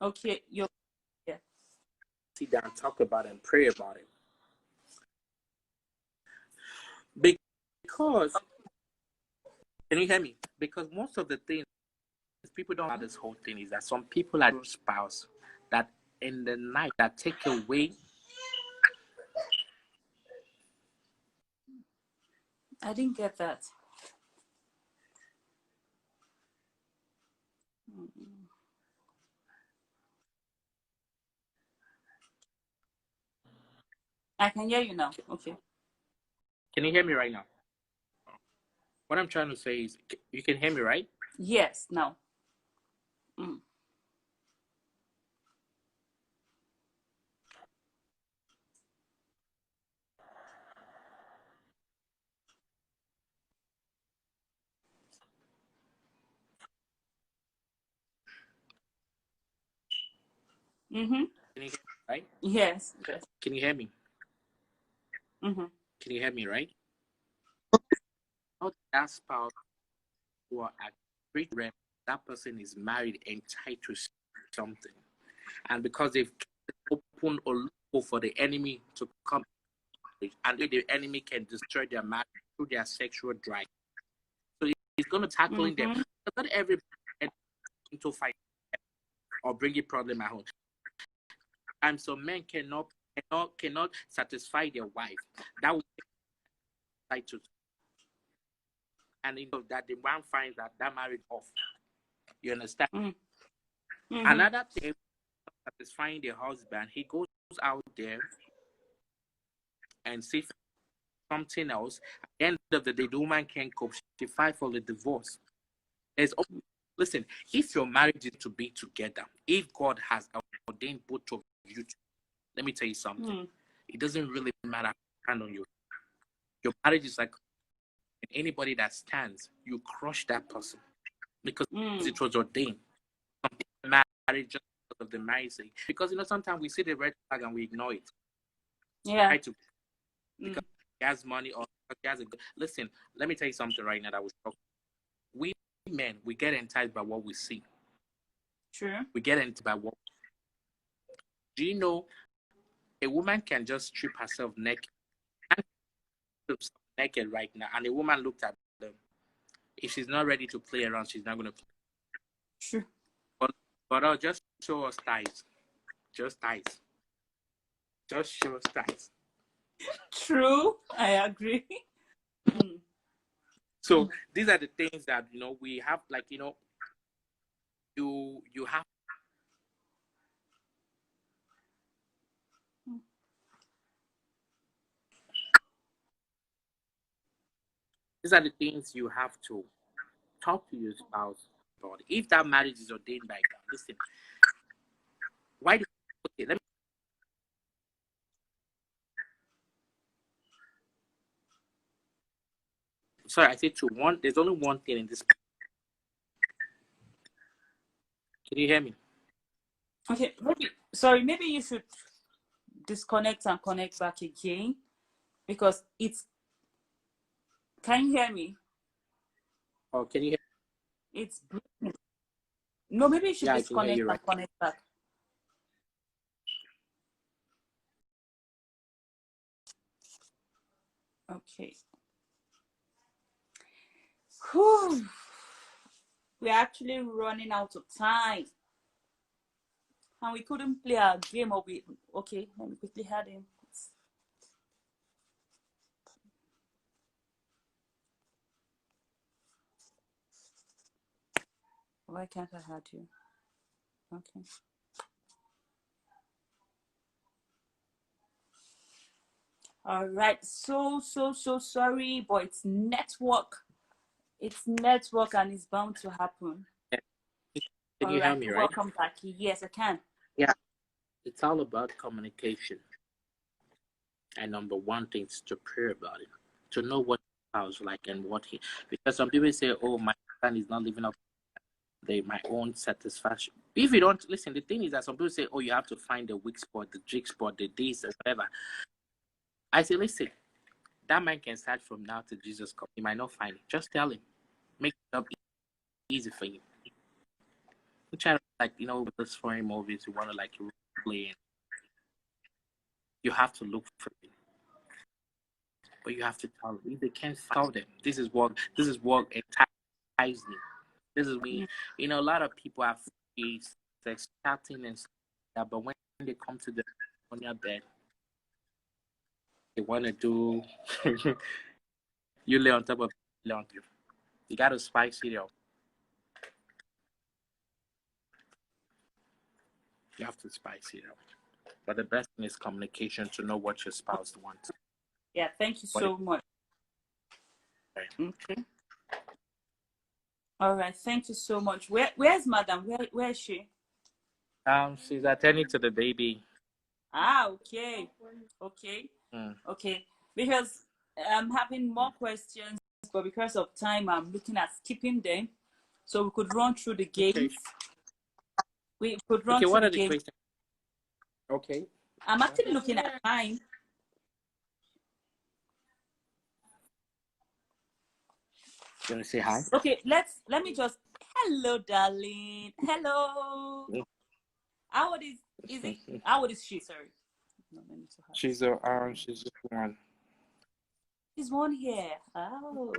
Speaker 3: Okay,
Speaker 1: Sit down, talk about it, and pray about it. Because, can you hear me? Because most of the things people don't know this whole thing is that some people are spouse that in the night that take away.
Speaker 3: I didn't get that. I can hear you now. Okay.
Speaker 1: Can you hear me right now? What I'm trying to say is, you can hear me, right?
Speaker 3: Yes, now.
Speaker 1: Can you hear me, right?
Speaker 3: Yes.
Speaker 1: Can you hear me? Can you hear me, right? Not that spouse who are at great rep, that person is married and tied to something. And because they've opened a loophole for the enemy to come, and the enemy can destroy their marriage through their sexual drive. So he's going to tackling them. Not everybody to fight or bring a problem at home. And so men cannot satisfy their wife. That would like to, and that the man finds that marriage off. You understand? Another thing, satisfying the husband, he goes out there and sees something else. At the end of the day, the woman can't cope. She fights for the divorce. Listen, if your marriage is to be together, if God has ordained both of you, let me tell you something. It doesn't really matter stand on you. Your marriage is like anybody that stands, you crush that person because it was ordained. Some people marry just because of the marriage sake. Because sometimes we see the red flag and we ignore it.
Speaker 3: Yeah.
Speaker 1: Because he has money or he has a good. Listen, let me tell you something right now that was talking. We men, we get enticed by what we see.
Speaker 3: True.
Speaker 1: We get enticed by what. Do you know a woman can just strip herself naked right now, and a woman looked at them. If she's not ready to play around, she's not going to play.
Speaker 3: Sure.
Speaker 1: But I'll just show us ties. Just ties. Just show us ties.
Speaker 3: True. I agree.
Speaker 1: So these are the things that we have, like you have. These are the things you have to talk to your spouse about. If that marriage is ordained by God, listen. Why do okay? sorry, I said two. One, there's only one thing in this. Can you hear me?
Speaker 3: Okay, maybe you should disconnect and connect back again, because it's. Can you hear me?
Speaker 1: Oh, can you hear?
Speaker 3: It's. No, maybe you should
Speaker 1: Yeah, I can hear
Speaker 3: disconnect
Speaker 1: you
Speaker 3: and
Speaker 1: right.
Speaker 3: connect back. Okay. Whew. We're actually running out of time. And we couldn't play our game of it. Okay, let me quickly add him. Why can't I add you? Okay. All right. So sorry, but it's network. It's network and it's bound to happen.
Speaker 1: Yeah. Can
Speaker 3: All
Speaker 1: you hear
Speaker 3: right.
Speaker 1: me, right?
Speaker 3: Welcome back. Yes, I can.
Speaker 1: Yeah. It's all about communication. And number one thing is to pray about it, to know what I was like and what he. Because some people say, "Oh, my son is not living up to my own satisfaction." If you don't listen, the thing is that some people say, "Oh, you have to find the weak spot, the jig spot, the this or whatever." I say, listen, that man can start from now to Jesus come. He might not find it. Just tell him, make it up easy for him. You try to with those foreign movies, you want to play. You have to look for it. But you have to tell them. If they can't find them, this is what enticed me. This is me. A lot of people have sex chatting and stuff like that, but when they come to the on your bed, they want to do you lay on top of lay on you. You got to spice it up. You have to spice it up. But the best thing is communication to know what your spouse wants.
Speaker 3: Yeah, thank you so much. Okay. All right, thank you so much. Where's Madam? Where is she?
Speaker 1: She's attending to the baby.
Speaker 3: Okay. Okay. Because I'm having more questions, but because of time, I'm looking at skipping them. So we could run through the games.
Speaker 1: Okay.
Speaker 3: We could run through
Speaker 1: What
Speaker 3: the
Speaker 1: are the
Speaker 3: games.
Speaker 1: questions? Okay.
Speaker 3: I'm actually looking at time.
Speaker 1: You want to say hi?
Speaker 3: Okay, let me just. Hello, darling. Hello. How old is it? How old is she? Sorry. No,
Speaker 1: she's just one.
Speaker 3: She's 1 year. Oh.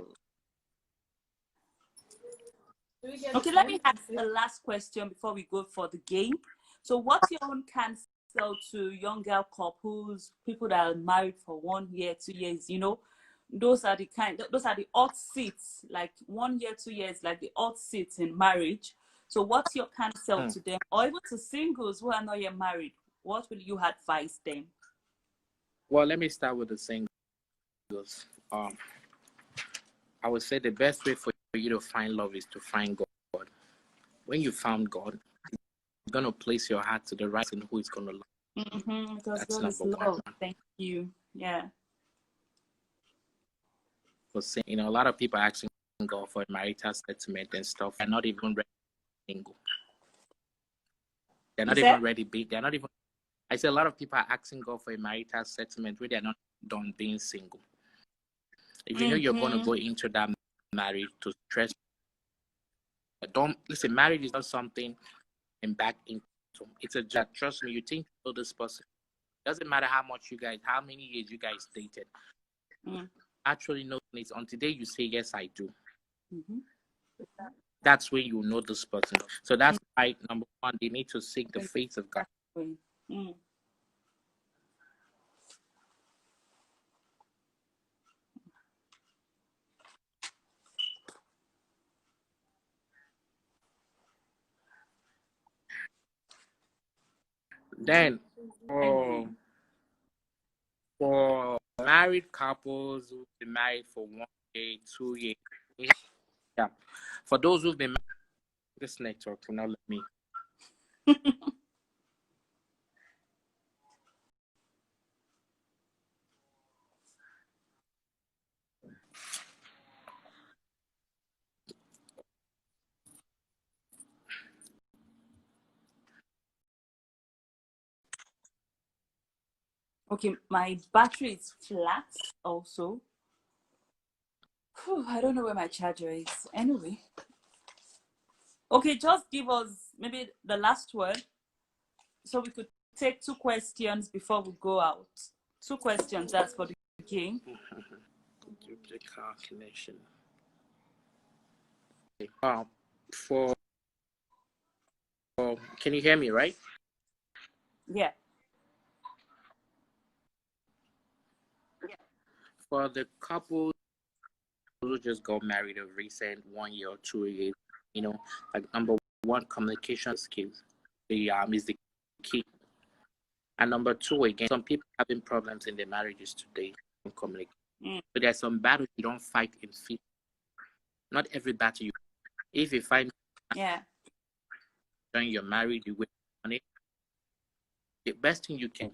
Speaker 3: Okay, let me ask the last question before we go for the game. So, what's your own counsel to young girl couples, people that are married for 1 year, 2 years? Those are the hot seats, like 1 year, 2 years, like the hot seats in marriage. So, what's your counsel to them, or even to singles who are not yet married? What will you advise them?
Speaker 1: Well, let me start with the singles. I would say the best way for you to find love is to find God. When you found God, you're going to place your heart to the right person who is going to love.
Speaker 3: Because
Speaker 1: That's
Speaker 3: God is
Speaker 1: number
Speaker 3: love.
Speaker 1: one.
Speaker 3: Thank you. Yeah.
Speaker 1: Because a lot of people are asking God for a marital settlement and stuff. They're not even ready single. They're not even ready. They're not even. I say a lot of people are asking God for a marital settlement where they're not done being single. If you know you're going to go into that marriage to stress, don't listen. Marriage is not something and back into. It's a job. Trust me. You think you know this person. Doesn't matter how many years you guys dated. Actually, no. It's on today you say yes, I do. That's when you know this person. So that's why number one, they need to seek the face of God. Then, for married couples who've been married for 1 year, 2 years, yeah. For those who've been married, this network will not let me.
Speaker 3: Okay, my battery is flat also. Whew, I don't know where my charger is. Anyway. Okay, just give us maybe the last word so we could take 2 questions before we go out. 2 questions, that's for the game.
Speaker 1: Duplicate connection. For can you hear me, right?
Speaker 3: Yeah.
Speaker 1: For the couple who just got married of recent 1 year or 2 years, like number one, communication skills is the key. And number two, again, some people having problems in their marriages today in communication. So there's some battles you don't fight in fear. Not every battle you. If you find when you're married, you win money. The best thing you can,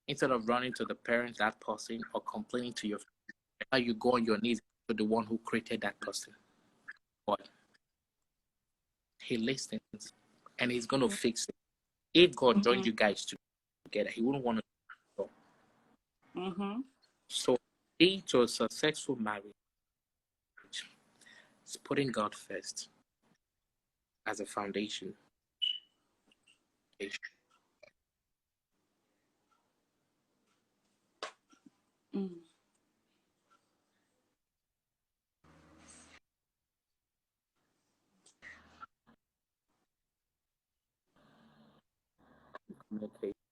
Speaker 1: instead of running to the parents, that person, or complaining to your friend, you go on your knees to the one who created that person. God. He listens and he's going to fix it. If God joined you guys together, he wouldn't want to go. So, key to a successful marriage is putting God first as a foundation.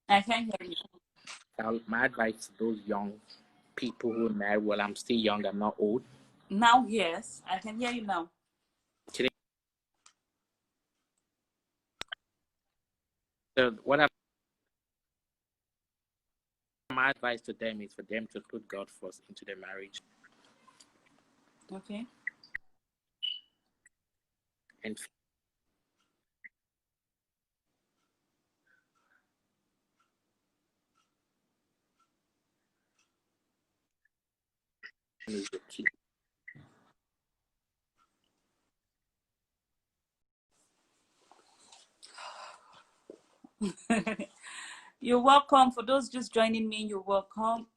Speaker 3: I can't hear you.
Speaker 1: My advice to those young people who are married, well, I'm still young, I'm not old.
Speaker 3: Now, yes, I can hear you now.
Speaker 1: So my advice to them is for them to put God first into their marriage.
Speaker 3: Okay.
Speaker 1: And is the key.
Speaker 3: You're welcome. For those just joining me, you're welcome.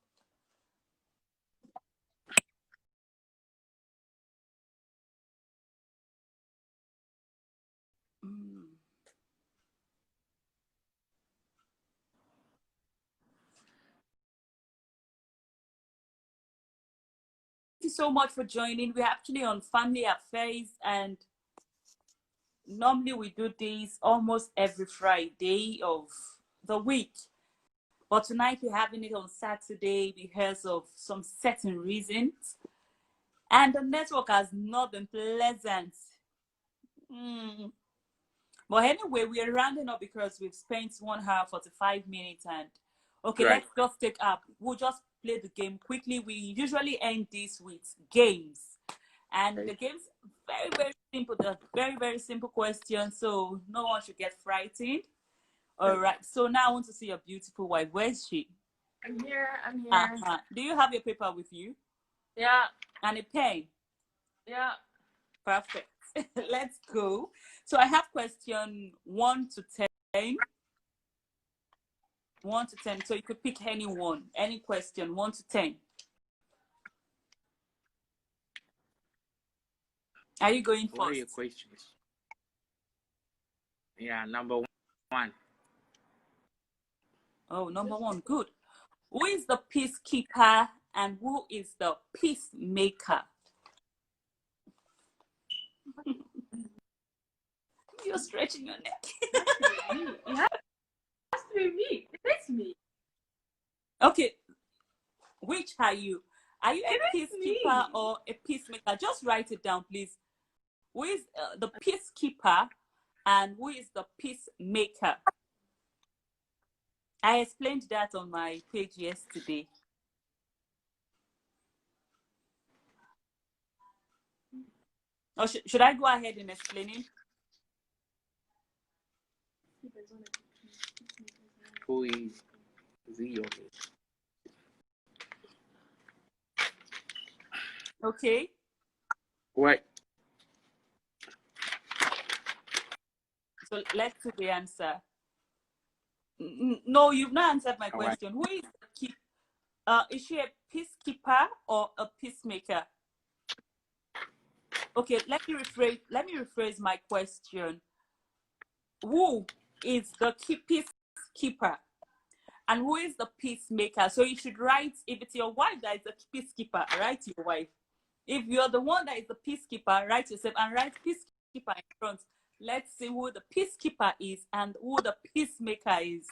Speaker 3: Thank you so much for joining. We're actually on family affairs, and normally we do this almost every Friday of the week. But tonight we're having it on Saturday because of some certain reasons. And the network has not been pleasant. But anyway, we're rounding up because we've spent 1 hour, 45 minutes. And okay, right. Let's just take up. We'll just play the game quickly. We usually end this with games. And the game's very, very simple. They're very, very simple questions. So no one should get frightened. All right. So now I want to see your beautiful wife. Where's she?
Speaker 2: I'm here. I'm here.
Speaker 3: Do you have your paper with you?
Speaker 2: Yeah.
Speaker 3: And a pen?
Speaker 2: Yeah.
Speaker 3: Perfect. Let's go. So I have question 1 to 10. 1 to 10. So you could pick any one, any question, 1 to 10. Are you going first?
Speaker 1: What are your questions? Yeah, number 1.
Speaker 3: Oh, number 1. Good. Who is the peacekeeper and who is the peacemaker? You're stretching your neck.
Speaker 2: It has to be me. It's me.
Speaker 3: Okay. Which are you? Are you a peacekeeper or a peacemaker? Just write it down, please. Who is the peacekeeper and who is the peacemaker? I explained that on my page yesterday. Or should I go ahead and explain it?
Speaker 1: Who is the
Speaker 3: Okay.
Speaker 1: What?
Speaker 3: So let's see the answer. No, you've not answered my question. Right. Who is the Is she a peacekeeper or a peacemaker? Okay, let me rephrase my question. Who is the peacekeeper and who is the peacemaker? So you should write, if it's your wife that is the peacekeeper, write your wife. If you're the one that is the peacekeeper, write yourself and write peacekeeper in front. Let's see who the peacekeeper is and who the peacemaker is.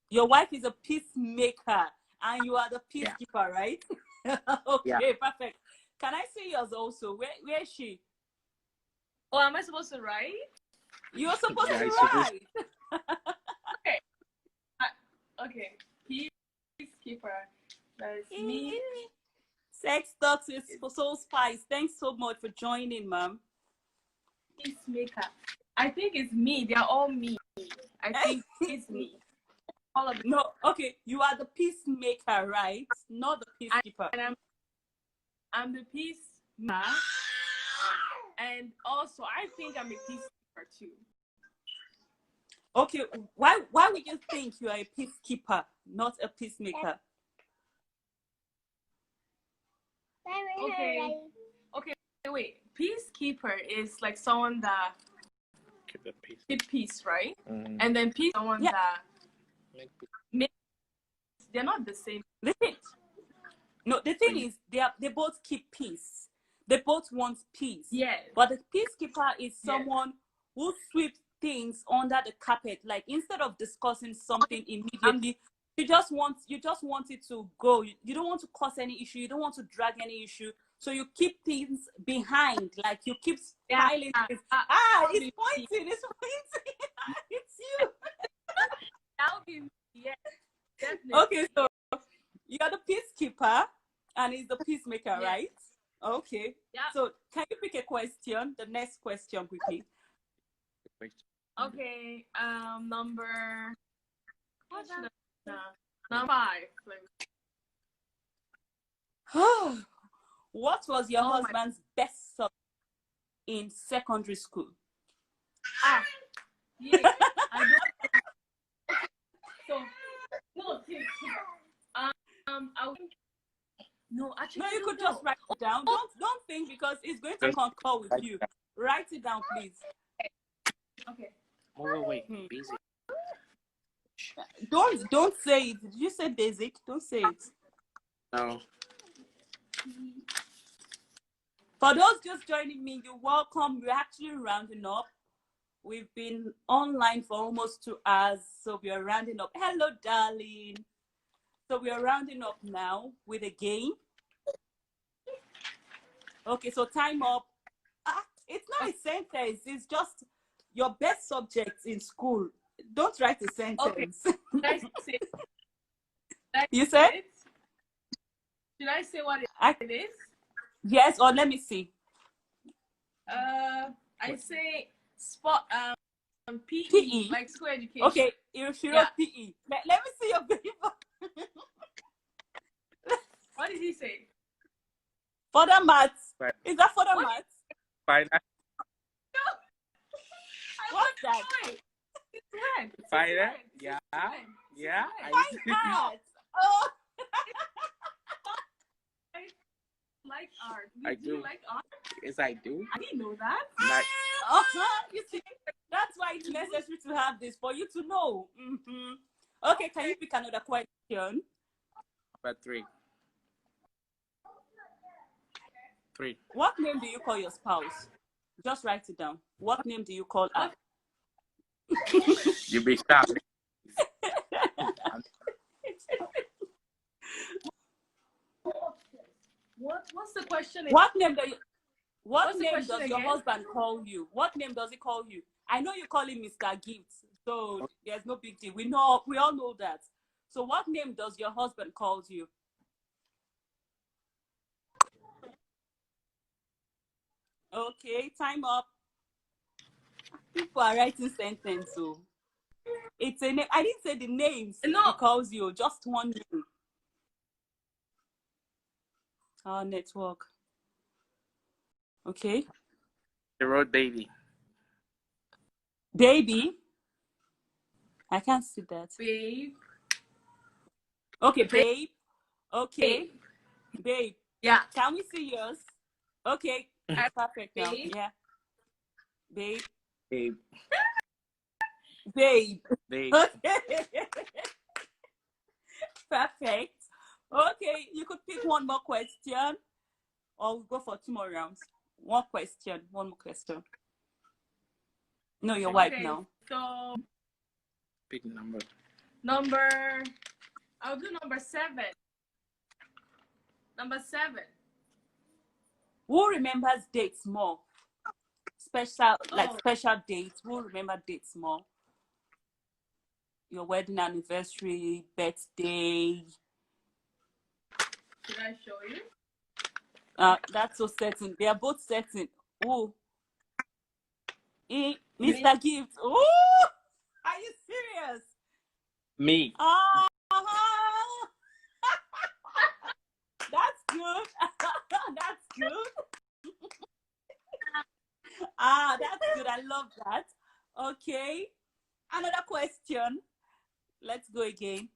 Speaker 3: Your wife is a peacemaker and you are the peacekeeper, right? Okay, perfect. Can I see yours also? Where is she?
Speaker 2: Oh, am I supposed to write?
Speaker 3: You're supposed to write.
Speaker 2: Okay. Okay. Peacekeeper. That is me.
Speaker 3: Sex Talks is for Soul Spice. Thanks so much for joining, ma'am.
Speaker 2: Peacemaker. I think it's me. They're all me. I think it's me. All of them.
Speaker 3: No, okay. You are the peacemaker, right? Not the peacekeeper.
Speaker 2: And I'm the peacemaker. And also, I think I'm a peacekeeper too.
Speaker 3: Okay, why would you think you are a peacekeeper, not a peacemaker?
Speaker 2: Okay, wait. Peacekeeper is like someone that keep peace, right?
Speaker 1: Mm.
Speaker 2: And then peace, someone that makes. They're not the same.
Speaker 3: The thing is, they both keep peace. They both want peace.
Speaker 2: Yes.
Speaker 3: But the peacekeeper is someone who sweeps things under the carpet. Like instead of discussing something immediately, you just want it to go. You don't want to cause any issue. You don't want to drag any issue. So you keep things behind. Like you keep piling things. It's pointing. It's pointing. It's you.
Speaker 2: That'll be definitely.
Speaker 3: Okay, so you're the peacekeeper and he's the peacemaker, right? Okay. Yeah. So can you pick a question? The next question quickly.
Speaker 2: Okay. Number. What should I? Number 5.
Speaker 3: What was your husband's best subject in secondary school?
Speaker 2: Yeah. I don't. So no. Actually,
Speaker 3: no, you could just write it down. Don't think because it's going to concur with you. Write it down, please.
Speaker 2: Okay.
Speaker 1: Oh wait, busy.
Speaker 3: Don't say it. Did you say basic? Don't say it.
Speaker 1: No.
Speaker 3: For those just joining me, you're welcome. We're actually rounding up. We've been online for almost 2 hours, so we are rounding up. Hello, darling. So we are rounding up now with a game. Okay, so time up. It's not a sentence. It's just your best subjects in school. Don't write a sentence.
Speaker 2: Okay.
Speaker 3: You said?
Speaker 2: Should I say what it is?
Speaker 3: Yes, or let me see.
Speaker 2: I say sport. PE. Like school education.
Speaker 3: Okay, you wrote PE. Let me see your paper.
Speaker 2: What did he say?
Speaker 3: Further maths. Right. Is that further maths?
Speaker 1: Fine.
Speaker 2: No.
Speaker 3: What's that?
Speaker 2: It's red.
Speaker 1: Fine. Yeah. Yeah.
Speaker 3: Fine maths. Oh.
Speaker 2: Like art.
Speaker 1: I do.
Speaker 2: Like art?
Speaker 1: Yes, I do.
Speaker 2: I didn't know that.
Speaker 3: You see, that's why it's necessary to have this for you to know. Okay, can you pick another question?
Speaker 1: Number 3.
Speaker 3: What name do you call your spouse? Just write it down. What name do you call her?
Speaker 1: You be sharp.
Speaker 2: What's the question?
Speaker 3: What name does your husband call you? What name does he call you? I know you call him Mr. Gift, so there's no big deal. We all know that. So what name does your husband call you? Okay, time up. People are writing sentences, so it's a name. I didn't say the names he calls you, just one name. Our network. Okay.
Speaker 1: The road baby.
Speaker 3: Baby? I can't see that.
Speaker 2: Babe.
Speaker 3: Okay, babe. Okay, babe.
Speaker 2: Yeah.
Speaker 3: Can we see yours? Okay, it's perfect now.
Speaker 2: Babe.
Speaker 3: Yeah, babe.
Speaker 1: Babe.
Speaker 3: Babe.
Speaker 1: Babe.
Speaker 3: Okay. Perfect. Okay, you could pick one more question, or we'll go for 2 more rounds. One more question. No, your wife now.
Speaker 2: So
Speaker 1: Pick number.
Speaker 2: I'll do number 7. Number 7.
Speaker 3: Who remembers dates more? Special dates. Who remember dates more? Your wedding anniversary, birthday.
Speaker 2: Should I show you?
Speaker 3: That's so certain. They are both certain. Oh, Mr. Gift. Oh, are you serious?
Speaker 1: Me.
Speaker 3: That's good. That's good. That's good. I love that. Okay. Another question. Let's go again.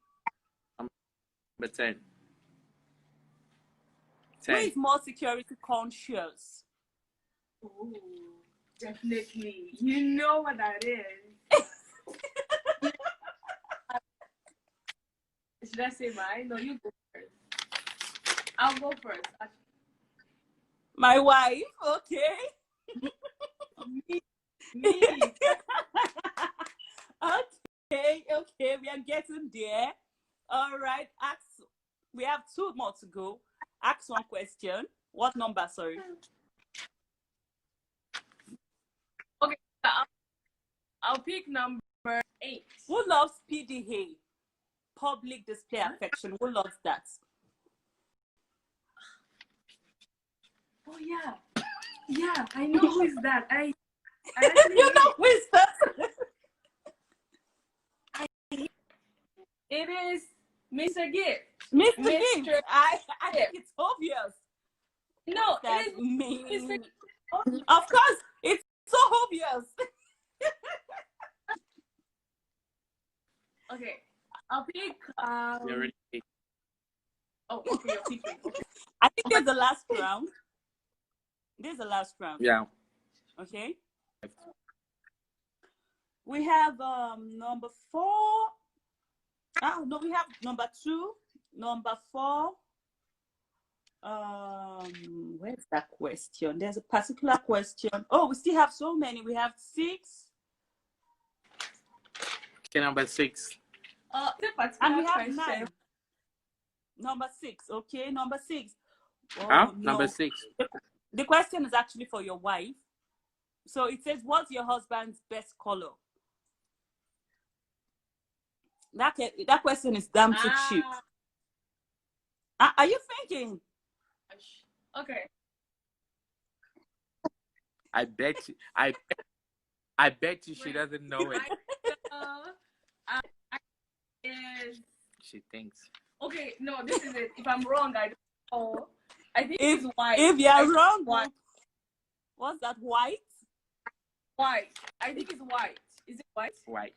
Speaker 1: Number 10.
Speaker 3: Who is more security conscious?
Speaker 2: Oh, definitely. You know what that is. Should I say mine? No, you go first. I'll go first.
Speaker 3: My wife, okay.
Speaker 2: Me.
Speaker 3: Okay, we are getting there. All right, we have 2 more to go. Ask one question. What number, sorry?
Speaker 2: Okay, I'll pick number 8.
Speaker 3: Who loves PDA? Public display affection. Who loves that?
Speaker 2: Oh yeah. Yeah, I know who is that. I actually
Speaker 3: You know who is that?
Speaker 2: It is Mr. Gift.
Speaker 3: Mr. Gift. I think it's obvious.
Speaker 2: No,
Speaker 3: That
Speaker 2: it is
Speaker 3: means,
Speaker 2: Mr.
Speaker 3: of course, it's so obvious.
Speaker 2: Okay, I'll pick.
Speaker 1: You already picked.
Speaker 2: Oh, okay, you're picking. Okay.
Speaker 3: I think this is the last round. This is the last round.
Speaker 1: Yeah.
Speaker 3: Okay. We have number 4. No, we have number 2, number 4. Where's that question? There's a particular question. Oh, we still have so many. We have 6.
Speaker 1: Okay, number 6.
Speaker 3: And we have 9. Number 6. Okay, number 6. Oh,
Speaker 1: no.
Speaker 3: No.
Speaker 1: Number 6.
Speaker 3: The question is actually for your wife. So it says, what's your husband's best color? That question is damn too cheap. Are you thinking?
Speaker 2: Okay.
Speaker 1: I bet you she doesn't know it. She thinks.
Speaker 2: Okay, no, this is it. If I'm wrong, I don't know. I think it's white.
Speaker 3: If you're wrong, what's that? White?
Speaker 2: White. I think it's white. Is it white?
Speaker 1: White.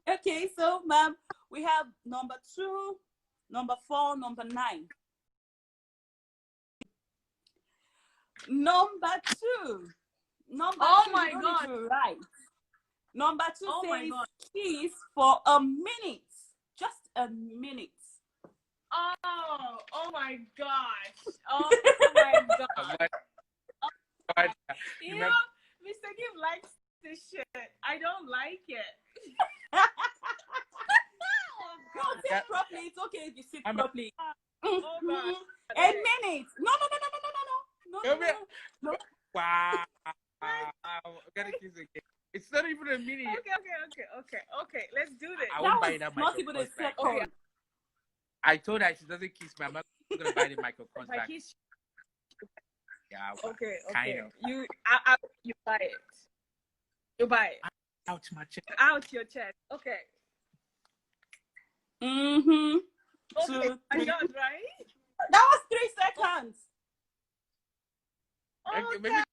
Speaker 3: Okay, so ma'am, we have number 2, number 4, number 9. Number 2.
Speaker 2: Oh my God.
Speaker 3: Right. Number 2 says kiss for a minute. Just a minute.
Speaker 2: Oh my gosh. Oh my God. You know, Mr. Kim likes this shit. I don't like it.
Speaker 3: Sit properly. It's okay if you sit properly.
Speaker 2: Oh God.
Speaker 3: A minute. No.
Speaker 1: Wow. I'm gonna kiss again. It's not even a minute.
Speaker 2: Okay. Let's do this.
Speaker 1: I won't buy that
Speaker 3: not even a
Speaker 1: microphone.
Speaker 3: second.
Speaker 2: Okay.
Speaker 1: I told her she doesn't kiss me. I'm not gonna buy the microphone back. Yeah.
Speaker 2: Okay.
Speaker 1: Kind of.
Speaker 2: You buy it. You buy it.
Speaker 1: Out my chest.
Speaker 2: Out your chest. Okay.
Speaker 3: Mm-hmm.
Speaker 2: Okay.
Speaker 3: 2,
Speaker 2: I
Speaker 3: 3.
Speaker 2: got right.
Speaker 3: That was 3 seconds.
Speaker 1: Okay, maybe